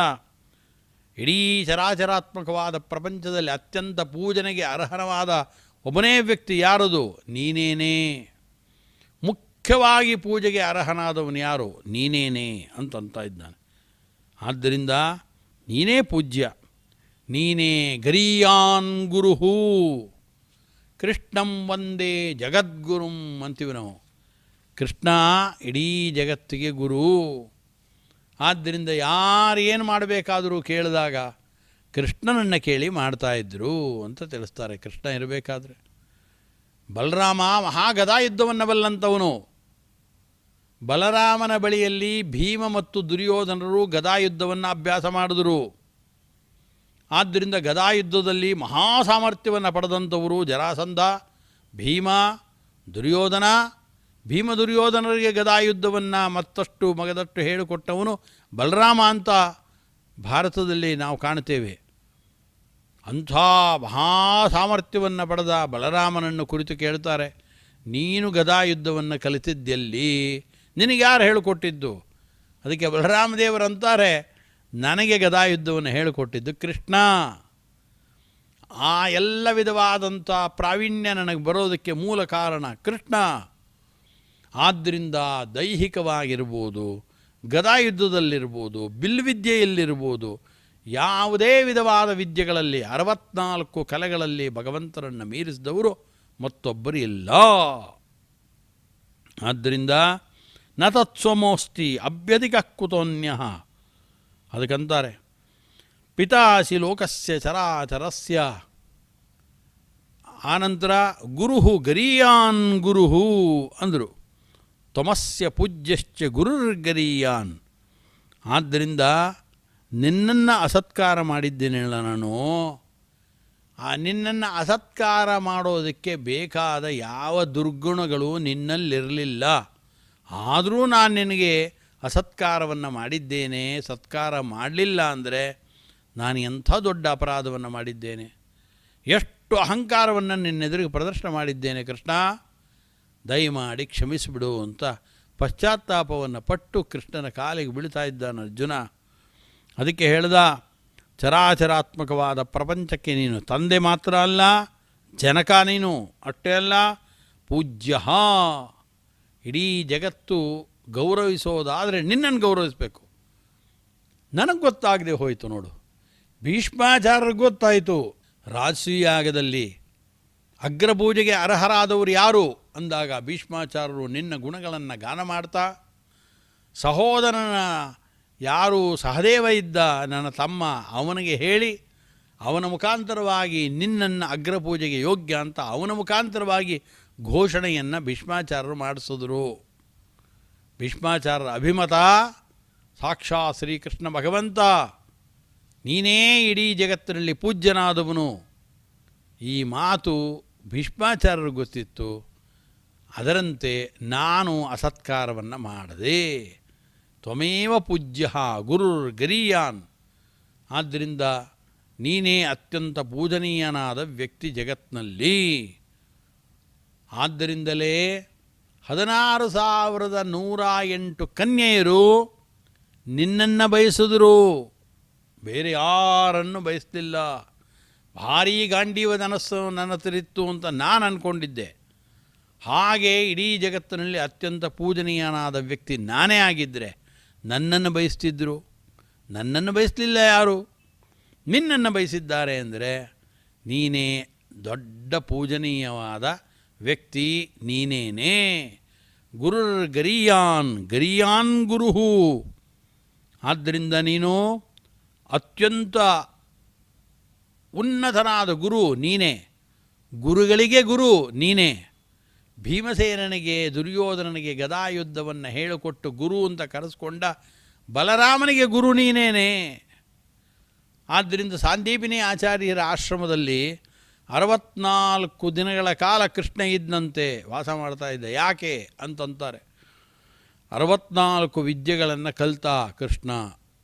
ಇಡೀ ಚರಾಚರಾತ್ಮಕವಾದ ಪ್ರಪಂಚದಲ್ಲಿ ಅತ್ಯಂತ ಪೂಜನೆಗೆ ಅರ್ಹನವಾದ ಒಬ್ಬನೇ ವ್ಯಕ್ತಿ ಯಾರದು? ನೀನೇನೇ. ಮುಖ್ಯವಾಗಿ ಪೂಜೆಗೆ ಅರ್ಹನಾದವನು ಯಾರು? ನೀನೇನೇ ಅಂತಂತ ಇದ್ದಾನೆ. ಆದ್ದರಿಂದ ನೀನೇ ಪೂಜ್ಯ, ನೀನೇ ಗರೀಯಾನ್ ಗುರುಹು. ಕೃಷ್ಣಂ ವಂದೇ ಜಗದ್ಗುರುಂ ಅಂತೀವಿ ನಾವು. ಕೃಷ್ಣ ಇಡೀ ಜಗತ್ತಿಗೆ ಗುರು. ಆದ್ದರಿಂದ ಯಾರು ಏನು ಮಾಡಬೇಕಾದರೂ ಕೇಳಿದಾಗ ಕೃಷ್ಣನನ್ನು ಕೇಳಿ ಮಾಡ್ತಾಯಿದ್ರು ಅಂತ ತಿಳಿಸ್ತಾರೆ. ಕೃಷ್ಣ ಇರಬೇಕಾದ್ರೆ ಬಲರಾಮ ಮಹಾಗದಾ ಯುದ್ಧವನ್ನು ಬಲ್ಲಂಥವನು. ಬಲರಾಮನ ಬಳಿಯಲ್ಲಿ ಭೀಮ ಮತ್ತು ದುರ್ಯೋಧನರು ಗದಾಯುದ್ಧವನ್ನು ಅಭ್ಯಾಸ ಮಾಡಿದರು. ಆದ್ದರಿಂದ ಗದಾಯುದ್ಧದಲ್ಲಿ ಮಹಾಸಾಮರ್ಥ್ಯವನ್ನು ಪಡೆದಂಥವರು ಜರಾಸಂಧ, ಭೀಮ, ದುರ್ಯೋಧನ. ಭೀಮ ದುರ್ಯೋಧನರಿಗೆ ಗದಾಯುದ್ಧವನ್ನು ಮತ್ತಷ್ಟು ಮಗದಟ್ಟು ಹೇಳಿಕೊಟ್ಟವನು ಬಲರಾಮ ಅಂತ ಭಾರತದಲ್ಲಿ ನಾವು ಕಾಣ್ತೇವೆ. ಅಂಥ ಮಹಾಸಾಮರ್ಥ್ಯವನ್ನು ಪಡೆದ ಬಲರಾಮನನ್ನು ಕುರಿತು ಕೇಳ್ತಾರೆ, ನೀನು ಗದಾಯುದ್ಧವನ್ನು ಕಲಿತಿದ್ದೆಲ್ಲಿ? ನಿನಗೆ ಯಾರು ಹೇಳಿಕೊಟ್ಟಿದ್ದು? ಅದಕ್ಕೆ ಬಲರಾಮದೇವರಂತಾರೆ, ನನಗೆ ಗದಾಯುದ್ಧವನ್ನು ಹೇಳಿಕೊಟ್ಟಿದ್ದು ಕೃಷ್ಣ. ಆ ಎಲ್ಲ ವಿಧವಾದಂಥ ಪ್ರಾವೀಣ್ಯ ನನಗೆ ಬರೋದಕ್ಕೆ ಮೂಲ ಕಾರಣ ಕೃಷ್ಣ. ಆದ್ದರಿಂದ ದೈಹಿಕವಾಗಿರ್ಬೋದು, ಗದಾಯುದ್ಧದಲ್ಲಿರ್ಬೋದು, ಬಿಲ್ವಿದ್ಯೆಯಲ್ಲಿರ್ಬೋದು, ಯಾವುದೇ ವಿಧವಾದ ವಿದ್ಯೆಗಳಲ್ಲಿ 64 ಕಲೆಗಳಲ್ಲಿ ಭಗವಂತನನ್ನು ಮೀರಿಸಿದವರು ಮತ್ತೊಬ್ಬರು ಇಲ್ಲ. ಆದ್ದರಿಂದ ನ ತತ್ಸ್ವಮೋಸ್ತಿ ಅಭ್ಯಧಿಕ ಕುತೋನ್ಯಃ. ಅದಕ್ಕಂತಾರೆ ಪಿತಾಸಿ ಲೋಕಸ್ಯ ಚರಾಚರಸ್ಯ. ಆನಂತರ ಗುರುಹು ಗರೀಯಾನ್ ಗುರುಹು ಅಂದರು. ತ್ವಮಸ್ಯ ಪೂಜ್ಯಶ್ಚ ಗುರುರ್ಗರೀಯಾನ್. ಆದ್ದರಿಂದ ನಿನ್ನನ್ನು ಅಸತ್ಕಾರ ಮಾಡಿದ್ದೇನೆಲ್ಲ ನಾನು. ಆ ನಿನ್ನನ್ನು ಅಸತ್ಕಾರ ಮಾಡೋದಕ್ಕೆ ಬೇಕಾದ ಯಾವ ದುರ್ಗುಣಗಳು ನಿನ್ನಲ್ಲಿರಲಿಲ್ಲ. ಆದರೂ ನಾನು ನಿನಗೆ ಅಸತ್ಕಾರವನ್ನು ಮಾಡಿದ್ದೇನೆ. ಸತ್ಕಾರ ಮಾಡಲಿಲ್ಲ ಅಂದರೆ ನಾನು ಎಂಥ ದೊಡ್ಡ ಅಪರಾಧವನ್ನು ಮಾಡಿದ್ದೇನೆ, ಎಷ್ಟು ಅಹಂಕಾರವನ್ನು ನಿನ್ನೆದುರಿಗೆ ಪ್ರದರ್ಶನ ಮಾಡಿದ್ದೇನೆ ಕೃಷ್ಣ, ದಯಮಾಡಿ ಕ್ಷಮಿಸಿಬಿಡು ಅಂತ ಪಶ್ಚಾತ್ತಾಪವನ್ನು ಪಟ್ಟು ಕೃಷ್ಣನ ಕಾಲಿಗೆ ಬೀಳ್ತಾ ಇದ್ದಾನೆ ಅರ್ಜುನ. ಅದಕ್ಕೆ ಹೇಳ್ದ, ಚರಾಚರಾತ್ಮಕವಾದ ಪ್ರಪಂಚಕ್ಕೆ ನೀನು ತಂದೆ ಮಾತ್ರ ಅಲ್ಲ, ಜನಕ ನೀನು. ಅಷ್ಟೇ ಅಲ್ಲ, ಪೂಜ್ಯ. ಇಡೀ ಜಗತ್ತು ಗೌರವಿಸೋದಾದರೆ ನಿನ್ನನ್ನು ಗೌರವಿಸಬೇಕು. ನನಗೆ ಗೊತ್ತಾಗದೆ ಹೋಯಿತು ನೋಡು. ಭೀಷ್ಮಾಚಾರ್ಯರಿಗೆ ಗೊತ್ತಾಯಿತು. ರಾಜಸೂಯಾಗದಲ್ಲಿ ಅಗ್ರಪೂಜೆಗೆ ಅರ್ಹರಾದವರು ಯಾರು ಅಂದಾಗ ಭೀಷ್ಮಾಚಾರ್ಯರು ನಿನ್ನ ಗುಣಗಳನ್ನು ಗಾನ ಮಾಡ್ತಾ, ಸಹೋದರನ ಯಾರು ಸಹದೇವ ಇದ್ದ ನನ್ನ ತಮ್ಮ, ಅವನಿಗೆ ಹೇಳಿ ಅವನ ಮುಖಾಂತರವಾಗಿ ನಿನ್ನನ್ನು ಅಗ್ರಪೂಜೆಗೆ ಯೋಗ್ಯ ಅಂತ ಅವನ ಮುಖಾಂತರವಾಗಿ ಘೋಷಣೆಯನ್ನು ಭೀಷ್ಮಾಚಾರ್ಯರು ಮಾಡಿಸಿದ್ರು. ಭೀಷ್ಮಾಚಾರ್ಯರ ಅಭಿಮತ ಸಾಕ್ಷಾತ್ ಶ್ರೀಕೃಷ್ಣ ಭಗವಂತ, ನೀನೇ ಇಡೀ ಜಗತ್ತಿನಲ್ಲಿ ಪೂಜ್ಯನಾದವನು. ಈ ಮಾತು ಭೀಷ್ಮಾಚಾರ್ಯರಿಗೆ ಗೊತ್ತಿತ್ತು. ಅದರಂತೆ ನಾನು ಅಸತ್ಕಾರವನ್ನು ಮಾಡದೆ. ತ್ವಮೇವ ಪೂಜ್ಯ ಗುರುರ್ ಗರೀಯಾನ್. ಆದ್ದರಿಂದ ನೀನೇ ಅತ್ಯಂತ ಪೂಜನೀಯನಾದ ವ್ಯಕ್ತಿ ಜಗತ್ತಿನಲ್ಲಿ. ಆದ್ದರಿಂದಲೇ 16,108 ಕನ್ಯೆಯರು ನಿನ್ನನ್ನು ಬಯಸಿದ್ರು, ಬೇರೆ ಯಾರನ್ನು ಬಯಸಲಿಲ್ಲ. ಭಾರೀ ಗಾಂಡೀವ ಧನಸ್ಸು ನನ್ನ ಹತ್ತಿರಿತ್ತು ಅಂತ ನಾನು ಅಂದ್ಕೊಂಡಿದ್ದೆ. ಹಾಗೆ ಇಡೀ ಜಗತ್ತಿನಲ್ಲಿ ಅತ್ಯಂತ ಪೂಜನೀಯನಾದ ವ್ಯಕ್ತಿ ನಾನೇ ಆಗಿದ್ದರೆ ನನ್ನನ್ನು ಬಯಸ್ತಿದ್ರು. ನನ್ನನ್ನು ಬಯಸಲಿಲ್ಲ ಯಾರು, ನಿನ್ನನ್ನು ಬಯಸಿದ್ದಾರೆ. ಅಂದರೆ ನೀನೇ ದೊಡ್ಡ ಪೂಜನೀಯವಾದ ವ್ಯಕ್ತಿ, ನೀನೇನೇ. ಗುರುರ್ ಗರೀಯಾನ್ ಗರೀಯಾನ್ ಗುರುಹು. ಆದ್ದರಿಂದ ನೀನು ಅತ್ಯಂತ ಉನ್ನತನಾದ ಗುರು ನೀನೇ, ಗುರುಗಳಿಗೆ ಗುರು ನೀನೇ. ಭೀಮಸೇನನಿಗೆ ದುರ್ಯೋಧನನಿಗೆ ಗದಾಯುದ್ಧವನ್ನು ಹೇಳಿಕೊಟ್ಟು ಗುರು ಅಂತ ಕರೆಸ್ಕೊಂಡ ಬಲರಾಮನಿಗೆ ಗುರು ನೀನೇನೆ. ಆದ್ದರಿಂದ ಸಾಂದೀಪಿನಿ ಆಚಾರ್ಯರ ಆಶ್ರಮದಲ್ಲಿ 64 ದಿನಗಳ ಕಾಲ ಕೃಷ್ಣ ಇದ್ದಂತೆ ವಾಸ ಮಾಡ್ತಾ ಇದ್ದ. ಯಾಕೆ ಅಂತಂತಾರೆ, 64 ವಿದ್ಯೆಗಳನ್ನು ಕಲಿತ ಕೃಷ್ಣ.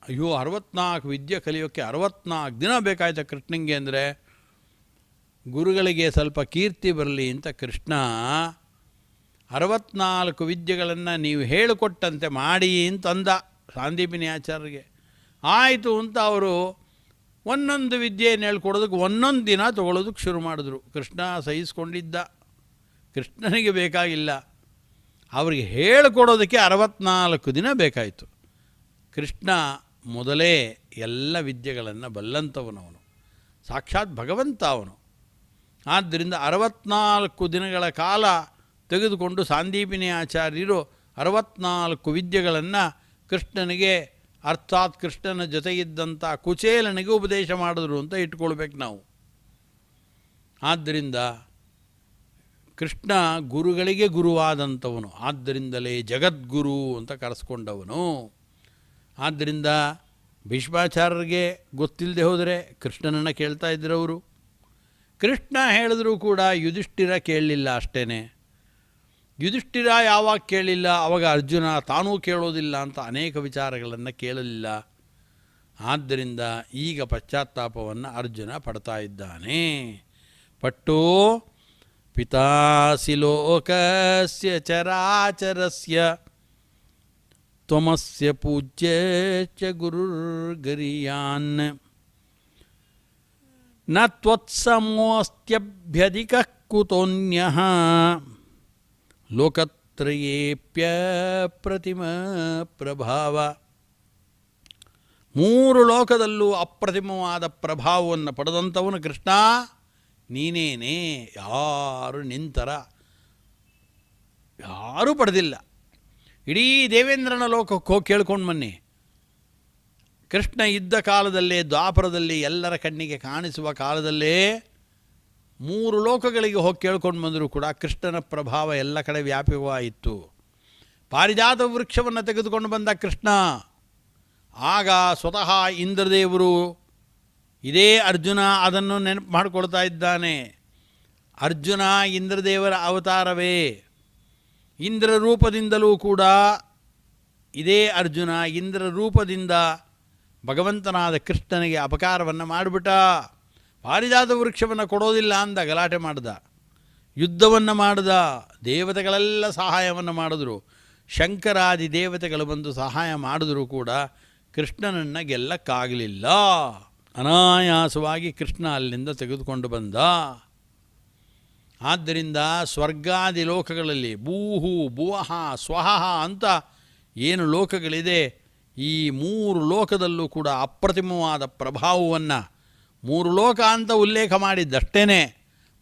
ಅಯ್ಯೋ, 64 ವಿದ್ಯೆ ಕಲಿಯೋಕ್ಕೆ 64 ದಿನ ಬೇಕಾಯ್ತು ಕೃಷ್ಣನಿಗೆ. ಅಂದರೆ ಗುರುಗಳಿಗೆ ಸ್ವಲ್ಪ ಕೀರ್ತಿ ಬರಲಿ ಅಂತ ಕೃಷ್ಣ 64 ವಿದ್ಯೆಗಳನ್ನು ನೀವು ಹೇಳಿಕೊಟ್ಟಂತೆ ಮಾಡಿ ಅಂತಂದ ಸಾಂದೀಪಿನಿ ಆಚಾರ್ಯರಿಗೆ. ಆಯಿತು ಅಂತ ಅವರು ಒಂದೊಂದು ವಿದ್ಯೆಯನ್ನು ಹೇಳ್ಕೊಡೋದಕ್ಕೆ ಒಂದೊಂದು ದಿನ ತೊಗೊಳೋದಕ್ಕೆ ಶುರು ಮಾಡಿದ್ರು. ಕೃಷ್ಣ ಸಹಿಸ್ಕೊಂಡಿದ್ದ, ಕೃಷ್ಣನಿಗೆ ಬೇಕಾಗಿಲ್ಲ. ಅವರಿಗೆ ಹೇಳಿಕೊಡೋದಕ್ಕೆ 64 ದಿನ ಬೇಕಾಯಿತು. ಕೃಷ್ಣ ಮೊದಲೇ ಎಲ್ಲ ವಿದ್ಯೆಗಳನ್ನು ಬಲ್ಲಂಥವನವನು, ಸಾಕ್ಷಾತ್ ಭಗವಂತ ಅವನು. ಆದ್ದರಿಂದ 64 ದಿನಗಳ ಕಾಲ ತೆಗೆದುಕೊಂಡು ಸಾಂದೀಪಿನಿ ಆಚಾರ್ಯರು 64 ವಿದ್ಯೆಗಳನ್ನು ಕೃಷ್ಣನಿಗೆ, ಅರ್ಥಾತ್ ಕೃಷ್ಣನ ಜೊತೆಗಿದ್ದಂಥ ಕುಚೇಲನಿಗೆ ಉಪದೇಶ ಮಾಡಿದ್ರು ಅಂತ ಇಟ್ಕೊಳ್ಬೇಕು ನಾವು. ಆದ್ದರಿಂದ ಕೃಷ್ಣ ಗುರುಗಳಿಗೆ ಗುರುವಾದಂಥವನು, ಆದ್ದರಿಂದಲೇ ಜಗದ್ಗುರು ಅಂತ ಕರೆಸ್ಕೊಂಡವನು. ಆದ್ದರಿಂದ ಭೀಷ್ಮಾಚಾರ್ಯರಿಗೆ ಗೊತ್ತಿಲ್ಲದೆ ಹೋದರೆ ಕೃಷ್ಣನನ್ನು ಕೇಳ್ತಾ ಇದ್ರು ಅವರು. ಕೃಷ್ಣ ಹೇಳಿದ್ರೂ ಕೂಡ ಯುಧಿಷ್ಠಿರ ಕೇಳಲಿಲ್ಲ ಅಷ್ಟೇ. ಯುಧಿಷ್ಠಿರ ಯಾವಾಗ ಕೇಳಿಲ್ಲ, ಆವಾಗ ಅರ್ಜುನ ತಾನೂ ಕೇಳೋದಿಲ್ಲ ಅಂತ ಅನೇಕ ವಿಚಾರಗಳನ್ನು ಕೇಳಲಿಲ್ಲ. ಆದ್ದರಿಂದ ಈಗ ಪಶ್ಚಾತ್ತಾಪವನ್ನು ಅರ್ಜುನ ಪಡ್ತಾ ಇದ್ದಾನೆ. ಪಟ್ಟು ಪಿತಾಸಿ ಲೋಕಸ್ಯ ಚರಾಚರಸ್ಯ ತ್ವಮಸ್ಯ ಪೂಜ್ಯ ಚ ಗುರುರ್ಗರೀಯಾನ್ ನ ತ್ವತ್ಸಮೋಸ್ತ್ಯಭ್ಯಧಿಕಃ ಕುತೋನ್ಯಃ ಲೋಕತ್ರಯೇಪ್ಯ ಪ್ರತಿಮ ಪ್ರಭಾವ. ಮೂರು ಲೋಕದಲ್ಲೂ ಅಪ್ರತಿಮವಾದ ಪ್ರಭಾವವನ್ನು ಪಡೆದಂಥವನು ಕೃಷ್ಣ ನೀನೇನೇ. ಯಾರು ನಿಂತರ ಯಾರೂ ಪಡೆದಿಲ್ಲ. ಇಡೀ ದೇವೇಂದ್ರನ ಲೋಕಕ್ಕೆ ಹೋಗಿ ಕೇಳ್ಕೊಂಡು ಬನ್ನಿ. ಕೃಷ್ಣ ಇದ್ದ ಕಾಲದಲ್ಲೇ, ದ್ವಾಪರದಲ್ಲಿ, ಎಲ್ಲರ ಕಣ್ಣಿಗೆ ಕಾಣಿಸುವ ಕಾಲದಲ್ಲೇ ಮೂರು ಲೋಕಗಳಿಗೆ ಹೋಗಿ ಕೇಳ್ಕೊಂಡು ಬಂದರೂ ಕೂಡ ಕೃಷ್ಣನ ಪ್ರಭಾವ ಎಲ್ಲ ಕಡೆ ವ್ಯಾಪಕವಾಯಿತು. ಪಾರಿಜಾತ ವೃಕ್ಷವನ್ನು ತೆಗೆದುಕೊಂಡು ಬಂದ ಕೃಷ್ಣ. ಆಗ ಸ್ವತಃ ಇಂದ್ರದೇವರು, ಇದೇ ಅರ್ಜುನ ಅದನ್ನು ನೆನಪು ಮಾಡಿಕೊಳ್ತಾ ಇದ್ದಾನೆ. ಅರ್ಜುನ ಇಂದ್ರದೇವರ ಅವತಾರವೇ. ಇಂದ್ರ ರೂಪದಿಂದಲೂ ಕೂಡ ಇದೇ ಅರ್ಜುನ ಇಂದ್ರ ರೂಪದಿಂದ ಭಗವಂತನಾದ ಕೃಷ್ಣನಿಗೆ ಅಪಕಾರವನ್ನು ಮಾಡಿಬಿಟ್ಟ. ಪಾರಿಜಾತ ವೃಕ್ಷವನ್ನು ಕೊಡೋದಿಲ್ಲ ಅಂದ, ಗಲಾಟೆ ಮಾಡ್ದ, ಯುದ್ಧವನ್ನು ಮಾಡ್ದ. ದೇವತೆಗಳೆಲ್ಲ ಸಹಾಯವನ್ನು ಮಾಡಿದ್ರು. ಶಂಕರಾದಿ ದೇವತೆಗಳು ಬಂದು ಸಹಾಯ ಮಾಡಿದರೂ ಕೂಡ ಕೃಷ್ಣನನ್ನು ಗೆಲ್ಲಕ್ಕಾಗಲಿಲ್ಲ. ಅನಾಯಾಸವಾಗಿ ಕೃಷ್ಣ ಅಲ್ಲಿಂದ ತೆಗೆದುಕೊಂಡು ಬಂದ. ಆದ್ದರಿಂದ ಸ್ವರ್ಗಾದಿ ಲೋಕಗಳಲ್ಲಿ ಭೂಹು ಭುವಃ ಸ್ವಹ ಅಂತ ಏನು ಲೋಕಗಳಿದೆ, ಈ ಮೂರು ಲೋಕದಲ್ಲೂ ಕೂಡ ಅಪ್ರತಿಮವಾದ ಪ್ರಭಾವವನ್ನು, ಮೂರು ಲೋಕ ಅಂತ ಉಲ್ಲೇಖ ಮಾಡಿದ್ದಷ್ಟೇ,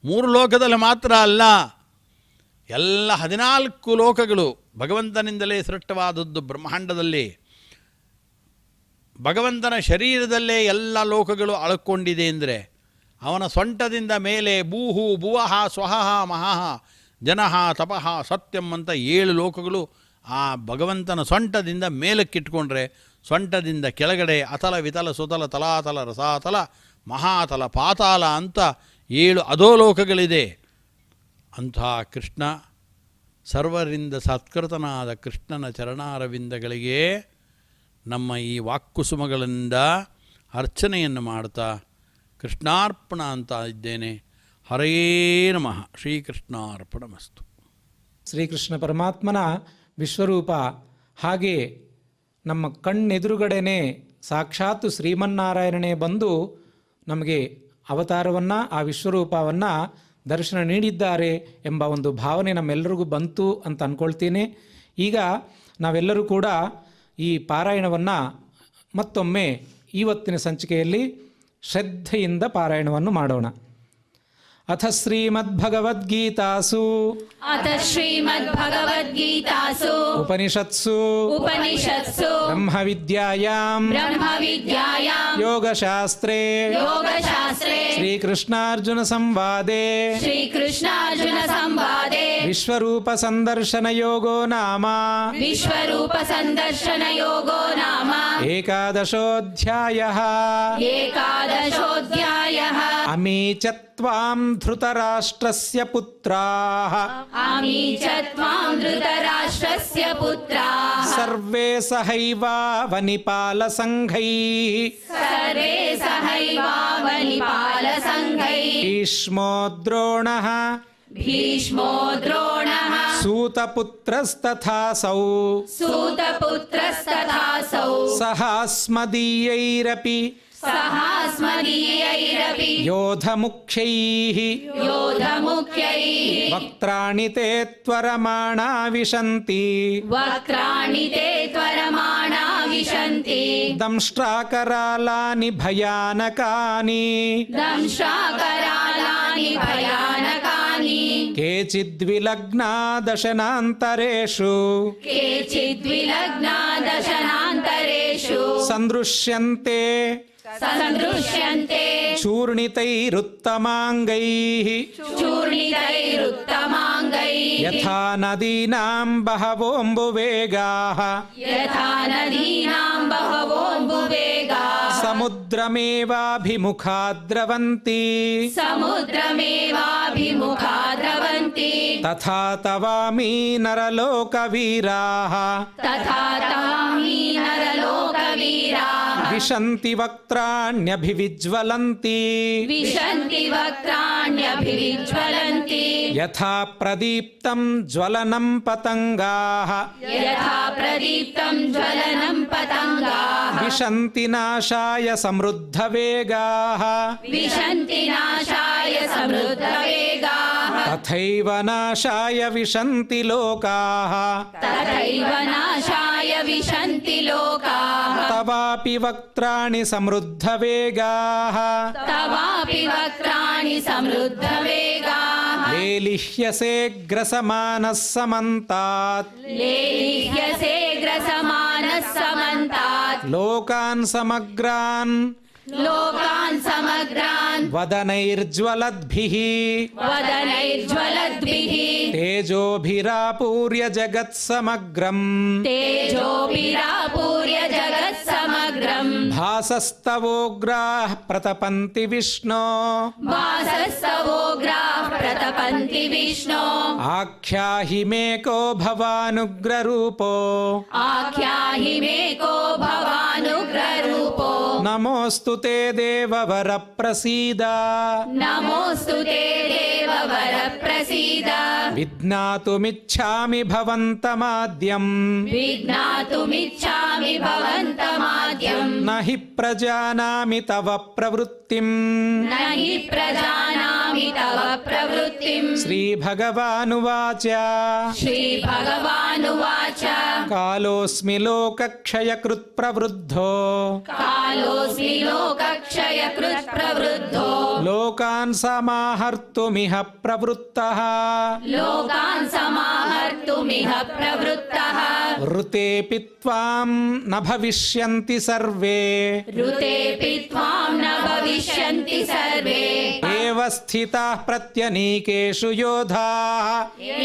ಮೂರು ಲೋಕದಲ್ಲಿ ಮಾತ್ರ ಅಲ್ಲ, ಎಲ್ಲ 14 ಲೋಕಗಳು ಭಗವಂತನಿಂದಲೇ ಸೃಷ್ಟವಾದದ್ದು. ಬ್ರಹ್ಮಾಂಡದಲ್ಲಿ ಭಗವಂತನ ಶರೀರದಲ್ಲೇ ಎಲ್ಲ ಲೋಕಗಳು ಅಳಕೊಂಡಿದೆ ಅಂದರೆ, ಅವನ ಸೊಂಟದಿಂದ ಮೇಲೆ ಭೂಹು ಭುವಃ ಸ್ವಹಃ ಮಹಃ ಜನಃ ತಪಃ ಸತ್ಯಂ ಅಂತ 7 ಲೋಕಗಳು ಆ ಭಗವಂತನ ಸೊಂಟದಿಂದ ಮೇಲಕ್ಕಿಟ್ಕೊಂಡ್ರೆ, ಸೊಂಟದಿಂದ ಕೆಳಗಡೆ ಅತಲ ವಿತಲ ಸುತಲ ತಲಾತಲ ರಸಾತಲ ಮಹಾತಲ ಪಾತಾಲ ಅಂತ 7 ಅಧೋಲೋಕಗಳಿದೆ. ಅಂಥ ಕೃಷ್ಣ, ಸರ್ವರಿಂದ ಸತ್ಕೃತನಾದ ಕೃಷ್ಣನ ಚರಣಾರವಿಂದಗಳಿಗೆ ನಮ್ಮ ಈ ವಾಕ್ಕುಸುಮಗಳಿಂದ ಅರ್ಚನೆಯನ್ನು ಮಾಡ್ತಾ ಕೃಷ್ಣಾರ್ಪಣ ಅಂತ ಇದ್ದೇನೆ. ಹರಯೇ ನಮಃ. ಶ್ರೀಕೃಷ್ಣಾರ್ಪಣಮಸ್ತು. ಶ್ರೀಕೃಷ್ಣ ಪರಮಾತ್ಮನ ವಿಶ್ವರೂಪ ಹಾಗೆ ನಮ್ಮ ಕಣ್ಣೆದುರುಗಡೆನೇ ಸಾಕ್ಷಾತ್ ಶ್ರೀಮನ್ನಾರಾಯಣನೇ ಬಂದು ನಮಗೆ ಅವತಾರವನ್ನು, ಆ ವಿಶ್ವರೂಪವನ್ನು ದರ್ಶನ ನೀಡಿದ್ದಾರೆ ಎಂಬ ಒಂದು ಭಾವನೆ ನಮ್ಮೆಲ್ಲರಿಗೂ ಬಂತು ಅಂತ ಅಂದ್ಕೊಳ್ತೀನಿ. ಈಗ ನಾವೆಲ್ಲರೂ ಕೂಡ ಈ ಪಾರಾಯಣವನ್ನು ಮತ್ತೊಮ್ಮೆ ಇವತ್ತಿನ ಸಂಚಿಕೆಯಲ್ಲಿ ಶ್ರದ್ಧೆಯಿಂದ ಪಾರಾಯಣವನ್ನು ಮಾಡೋಣ. ಅಥ ಶ್ರೀಮದ್ಭಗವದ್ಗೀತಾಸು ಉಪನಿಷತ್ಸು ಬ್ರಹ್ಮವಿದ್ಯಾಯಾಂ ಯೋಗಶಾಸ್ತ್ರೇ ಶ್ರೀಕೃಷ್ಣಾರ್ಜುನ ಸಂವಾದೇ ವಿಶ್ವರೂಪ ಸಂದರ್ಶನ ಯೋಗೋ ನಾಮ ಏಕಾದಶೋಧ್ಯಾಯಃ. ಅಮೀ ಚ ತ್ವಾಂ ಧೃತರಾಷ್ಟ್ರಸ್ಯ ಪುತ್ರಾಃ ಸರ್ವೇ ಸಹೈವಾವನಿಪಾಲಸಂಘೈಃ ಭೀಷ್ಮೋ ದ್ರೋಣಃ ಸೂತಪುತ್ರಸ್ತಥಾಸೌ ಸಹಾಸ್ಮದೀಯೈರಪಿ ಯೋಧಮುಖ್ಯೈಃ ವಕ್ತ್ರಾಣಿ ತೇ ತ್ವರಮಾಣಾ ವಿಶಂತಿ ದಂಷ್ಟ್ರಾಕರಾಲಾನಿ ಭಯಾನಕಾನಿ ಕೇಚಿದ್ವಿಲಗ್ನಾ ದಶನಾಂತರೇಷು ಸಂದೃಶ್ಯಂತೆ ಚೂರ್ಣಿತೈರುತ್ತಮಾಂಗೈಃ ಯಥಾ ನದೀನಾಂ ಬಹವೋಂಬುವೇಗಾಃ ಸಮುದ್ರಮೇವಾಭಿಮುಖಾ ದ್ರವಂತಿ ತಥಾ ತವಾಮಿ ನರಲೋಕವೀರಾಃ ವಿಶಂತಿ ವಕ್ತ್ರಾಣ್ಯಭಿವಿಜ್ವಲಂತಿ ಯಥಾ ಪ್ರದೀಪ್ತಂ ಜ್ವಲನಂ ಪತಂಗಾಃ ವಿಶಂತಿ ನಾಶಾಯ ನಾಶಾಯ ಸಮೃದ್ಧವೇಗಾಃ विशन्ति नाशाय समृद्धवेगाः ತಥೈವ ನಾಶಾಯ ವಿಶಂತಿ ಲೋಕಾಃ तथैव नाशाय विशन्ति लोकाः ತವಾಪಿ ವಕ್ತ್ರಾಣಿ ಸಮೃದ್ಧವೇಗಾಃ तवापि वक्त्राणि समृद्धवेगाः ಲೇಲಿಹ್ಯಸೇ ಗ್ರಸಮಾನಃ ಸಮಂತಾತ್ लेलिह्यसे ग्रसमानः समन्तात् ಲೋಕಾನ್ ಸಮಗ್ರಾನ್ लोकान् समग्रान् ವದನೈರ್ಜ್ವಲದ್ಭಿಃ वदनैर्ज्वलद्भिः ತೇಜೋಭಿರಾಪೂರ್ಯ ಜಗತ್ಸಮಗ್ರಂ तेजोभिरापूर्य जगत्समग्रम् ಭಾಸಸ್ತವೋಗ್ರಾಃ ಪ್ರತಪಂತಿ ವಿಷ್ಣೋ वासस्तवोग्राः प्रतपन्ति विष्णो ಆಖ್ಯಾಹಿ ಮೇ ಕೋ ಭವಾನುಗ್ರರೂಪೋ आख्याहि मे को भवानुग्ररूपो ನಮೋऽಸ್ತು ತೇ ದೇವವರ ಪ್ರಸೀದ नमोऽस्तु ते देववर प्रसीद ವಿಜ್ಞಾತುಮಿಚ್ಛಾಮಿ ಭವಂತಮಾದ್ಯಂ विज्ञातुमिच्छामि भवन्तमाद्यम् ನ ಹಿ ಪ್ರಜಾನಾಮಿ ತವ ಪ್ರವೃತ್ತಿಂ न हि प्रजानामि तव प्रवृत्तिम् ಶ್ರೀಭಗವಾನುವಾಚ श्रीभगवानुवाच ಕಾಲೋऽಸ್ಮಿ ಲೋಕಕ್ಷಯಕೃತ್ ಪ್ರವೃದ್ಧೋ कालोऽस्मि लोकक्षयकृत् प्रवृद्धो ಲೋಕಾನ್ ಸಮಾಹರ್ತುಮಿಹ ಪ್ರವೃತ್ತಃ लोकान् समाहर्तुमिह प्रवृत्तः ಋತೇಪಿ ತ್ವಾಂ ನ ಭವಿಷ್ಯಂತಿ ಸರ್ವೇ ऋतेऽपि त्वां न भविष्यन्ति सर्वे ಏವ ಸ್ಥಿತಾಃ ಪ್ರತ್ಯನೀಕೇಷು ಯೋಧಾಃ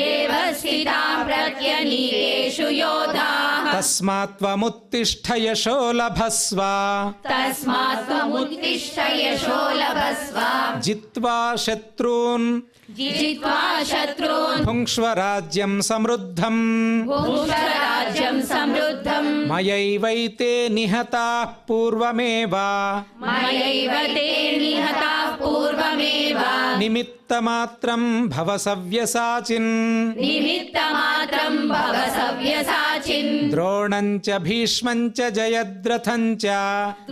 एव स्थिताः प्रत्यनीकेषु योधाः ತಸ್ಮಾತ್ ತ್ವಮುತ್ತಿಷ್ಠ ಯಶೋ ಲಭಸ್ವ तस्मात् त्वमुत्तिष्ठ यशो लभस्व ಜಿತ್ವಾ ಶತ್ರೂನ್ जित्वा शत्रून् ಭುಂಕ್ಷ್ವ ರಾಜ್ಯಂ ಸಮೃದ್ಧಂ भुङ्क्ष्व राज्यं समृद्धम् ಮಯೈವೈತೆ ನಿಹತಾಃ ಪೂರ್ವಮೇವ मयैव ते निहताः पूर्वमेव ನಿಮಿತ್ತಮಾತ್ರಂ ಭವ ಸವ್ಯಸಾಚಿನ್ निमित्तमात्रं भव सव्यसाचिन् ದ್ರೋಣಂ ಚ ಭೀಷ್ಮಂ ಚ ಜಯದ್ರಥಂ ಚ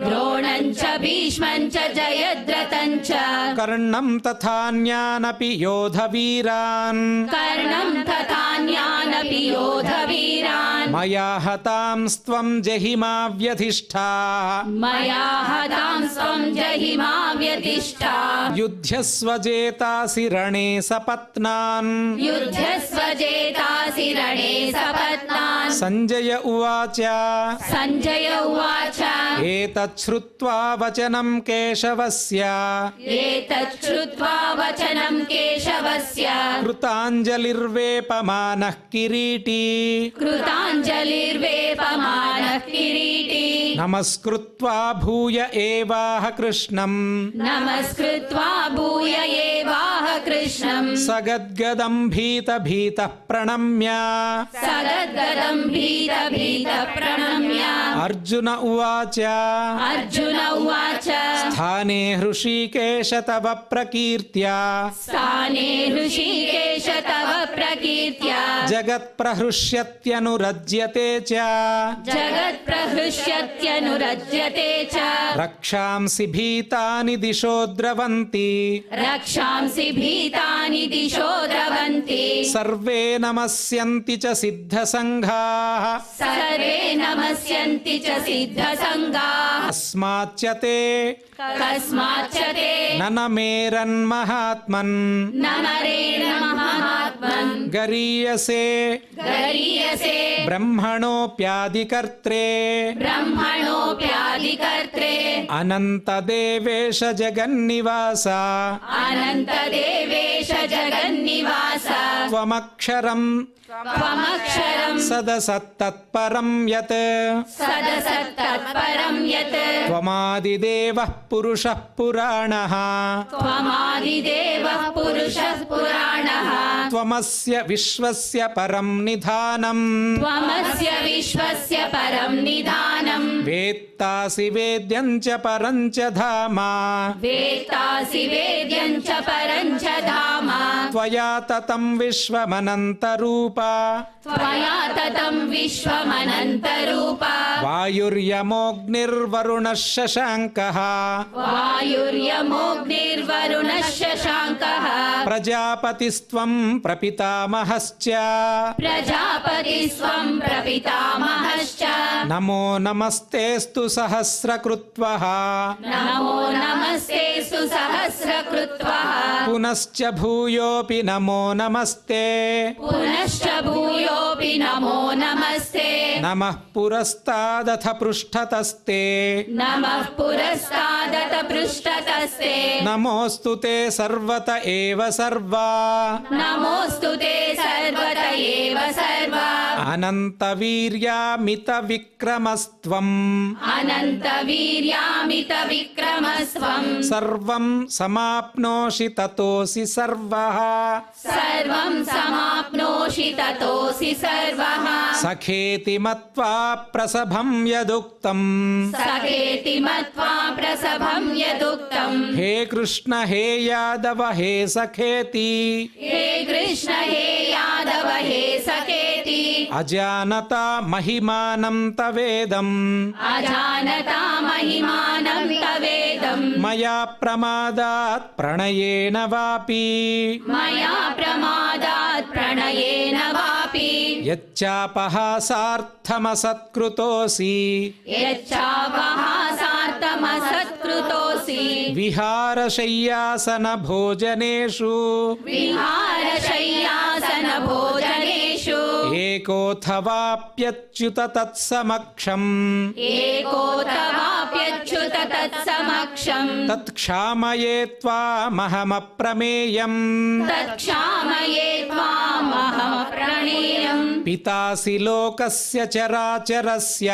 द्रोणं च भीष्मं च जयद्रथं च ಕರ್ಣಂ ತಥಾನ್ಯಾನಪಿ ಯೋಧವೀರಾನ್ कर्णं तथान्यानपि योधवीरान् ಮಯಾ ಹತಾಂಸ್ತ್ವಂ ಜಹಿಮಾವ್ಯಧಿಷ್ಠಾ मया हतां स्वं जहिमा व्यतिष्ठा ಯುಧ್ಯಸ್ವ ಜೇತಾಸಿ ರಣೇ ಸಪತ್ನಾನ್ युध्यस्व जेतासि रणे सपत्नान् ಸಂಜಯ ಉವಾಚ सञ्जय उवाच ಏತತ್ ಶ್ರುತ್ವಾ ವಚನಂ ಕೇಶವಸ್ಯ एतत् श्रुत्वा वचनं केशवस्य ಕೃತಾಂಜಲಿರ್ವೇಪಮಾನಃ ಕಿರೀಟಿ कृताञ्जलिर्वेपमानः किरीटी ನಮಸ್ಕೃತ್ವಾ ಭೂಯ ಏವಾಹ ಕೃಷ್ಣಂ नमस्कृत्वा भूय एवाह कृष्णम् ಸಗದ್ಗದಂ ಭೀತ ಭೀತಃ ಪ್ರಣಮ್ಯ सगद्गदं भीत भीत प्रणम्य ಅರ್ಜುನ ಉವಾಚ अर्जुन उवाच ಸ್ಥಾನೇ ಹೃಷೀಕೇಶ ತವ ಪ್ರಕೀರ್ತ್ಯ स्थाने ऋषिकेश तव प्रकीर्त्या ಜಗತ್ಪ್ರಹೃಷ್ಯತ್ಯನುರಜ್ಯತೆ ಚ जगत्प्रहृष्यत्यनुरज्यते च ರಕ್ಷಾಂಸಿ ಭೀತಾನಿ ದಿಶೋ ದ್ರವಂತಿ रक्षांसि भीतानि दिशो द्रवन्ति ಸರ್ವೇ ನಮಸ್ಯಂತಿ ಚ ಸಿದ್ಧಸಂಘಾಃ सर्वे नमस्यन्ति च सिद्धसङ्गाः ತಸ್ಮಾಚ್ಚ ತೇ कस्माच्च ते ನನಮೇರನ್ಮಹಾತ್ಮನ್ न नरेण महात्मन् ಗರೀಯಸೆ गरीयसे ಬ್ರಹ್ಮಣೋಪ್ಯಾದಿಕರ್ತ್ರೇ ब्रह्मणोऽप्यादिकर्त्रे ಅನಂತದೇವೇಶ ಜಗನ್ನಿವಾಸ अनन्तदेवेश जगन्निवास ತ್ವಮಕ್ಷರಂ त्वमक्षरम् ಸದಸತ್ತತ್ಪರಂ ಯತ್ सदसत्तत्परं यत् ತ್ವಮಾದಿದೇವಃ ಪುರುಷಃ ಪುರಾಣಃ त्वमादिदेवः पुरुषः पुराणः ತ್ವಮಸ್ಯ ವಿಶ್ವಸ್ಯ ಪರಂ ನಿಧಾನಂ त्वमस्य विश्वस्य परं निधानम् वेत्तासि वेद्यं च परं च धाम वेत्तासि वेद्यं च परं च धाम त्वया ततं विश्वमनन्तरूप त्वया ततं विश्वमनन्तरूप वायुर्यमोऽग्निर्वरुणः शशाङ्कः वायुर्यमोऽग्निर्वरुणः शशाङ्कः प्रजापतिस्त्वं प्रपितामहश्च प्रजापतिस्त्वं प्रपितामहश्च नमो नमस्तेऽस्तु सहस्रकृत्वः नमो नमस्ते सुसहस्रकृत्वः पुनश्च भूयोऽपि नमो नमस्ते पुनश्च भूयोऽपि नमो नमस्ते नमः पुरस्तादथ पृष्ठतस्ते नमः पुरस्तादत पृष्ठतस्ते नमोऽस्तु ते सर्वत एव सर्वा नमोऽस्तु ते सर्वत एव सर्वा अनन्तवीर्यामितविक्रमस्त्वम् अनन्तवीर्यामितविक्रमस्त्वं सर्वं समाप्नोषि ततोऽसि सर्वः सर्वं समाप्नोषि ततोऽसि सर्वः सखेति मत्वा प्रसभं यदुक्तम् सखेति मत्वा प्रसभं यदुक्तम् हे कृष्ण हे यादव हे सखेति हे कृष्ण हे यादव हे सखेति अजानता महिमानं तवेदम् अजानता महिमानं तवेदम् मया प्रमादात् प्रणयेन वापि मया प्रमादात् प्रणयेन वापि यच्चापहासार्थमसत्कृतोऽसि यच्चापहासार्थमसत्कृतोऽसि विहारशय्यासनभोजनेषु विहारशय्यासनभोजनेषु एकोऽथवाप्यच्युत तत्समक्षम् एकोऽथवाप्यच्युत तत्समक्षम् तत्क्षामये त्वामहमप्रमेयम् तत्क्षामये त्वामहमप्रणेयम् पितासि लोकस्य चराचरस्य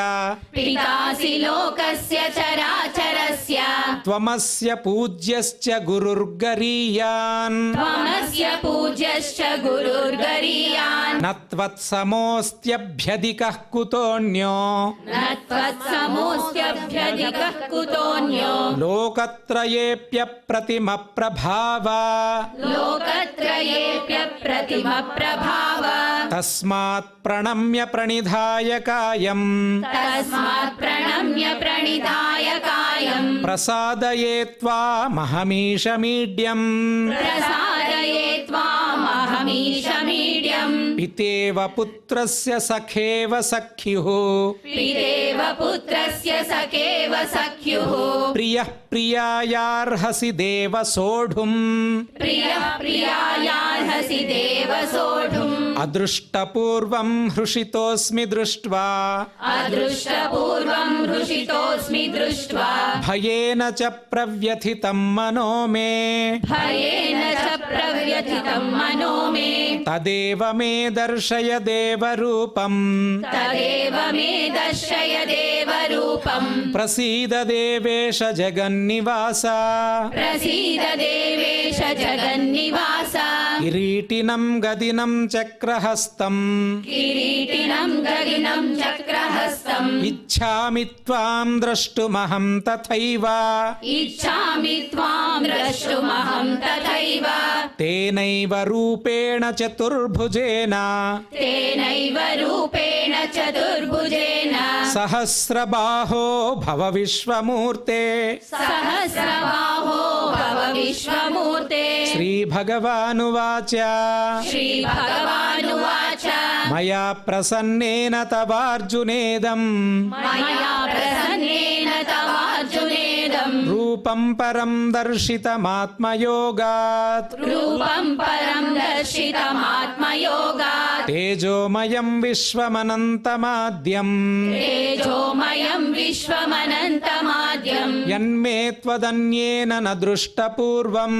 पितासि लोकस्य चराचरस्य त्वमस्य पूज्यश्च गुरुर्गरीयान् त्वमस्य पूज्यश्च गुरुर्गरीयान् न त्वत्समोऽस्त्यभ्यधिकः कुतोऽन्यो न त्वत्समोऽस्त्यभ्यधिकः कुतोऽन्यो लोकत्रयेऽप्यप्रतिमप्रभाव लोकत्रयेऽप्यप्रतिमप्रभाव तस्मात् प्रणम्य प्रणिधाय कायम् तस्मात् प्रणम्य प्रणिधाय कायम् प्रसादये त्वामहमीशमीड्यम् प्रसादये त्वामहमीशमीड्यम् पितेव पुत्रस्य सखेव सख्युः पितेव पुत्रस्य सखेव सख्युः प्रियः प्रियायार्हसि देव सोढुम् प्रियः प्रियायार्हसि देव सोढुम् अदृष्टपूर्वं हृषितोऽस्मि दृष्ट्वा अदृष्टपूर्वं हृषितोऽस्मि दृष्ट्वा भयेन च प्रव्यथितं मनो मे भयेन च प्रव्यथितं मनो मे तदेव मे दर्शय देवरूपम् तदेव मे दर्शय देवरूपम् प्रसीद देवेश जगन्निवास प्रसीद देवेश जगन्निवास किरीटिनं गदिनं चक्रहस्तम् किरीटिनं गदिनं चक्रहस्तम् इच्छामि त्वां द्रष्टुमहं तथैव इच्छामि त्वां द्रष्टुमहं तथैव तेनैव रूपेण चतुर्भुजेन तेनैव रूपेण चतुर्भुजेन सहस्रबाहो भव विश्वमूर्ते सहस्रबाहो भव विश्वमूर्ते श्रीभगवानुवाच श्रीभगवानुवाच मया प्रसन्नेन तवार्जुनेदम् मया प्रसन्नेन तवार्जुनेदम् रूपं परं दर्शितमात्मयोगात् रूपं परं दर्शितमात्मयोगात् तेजोमयं विश्वमनन्तमाद्यम् तेजोमयं विश्वमनन्तमाद्यम् यन्मे त्वदन्येन न दृष्टपूर्वम्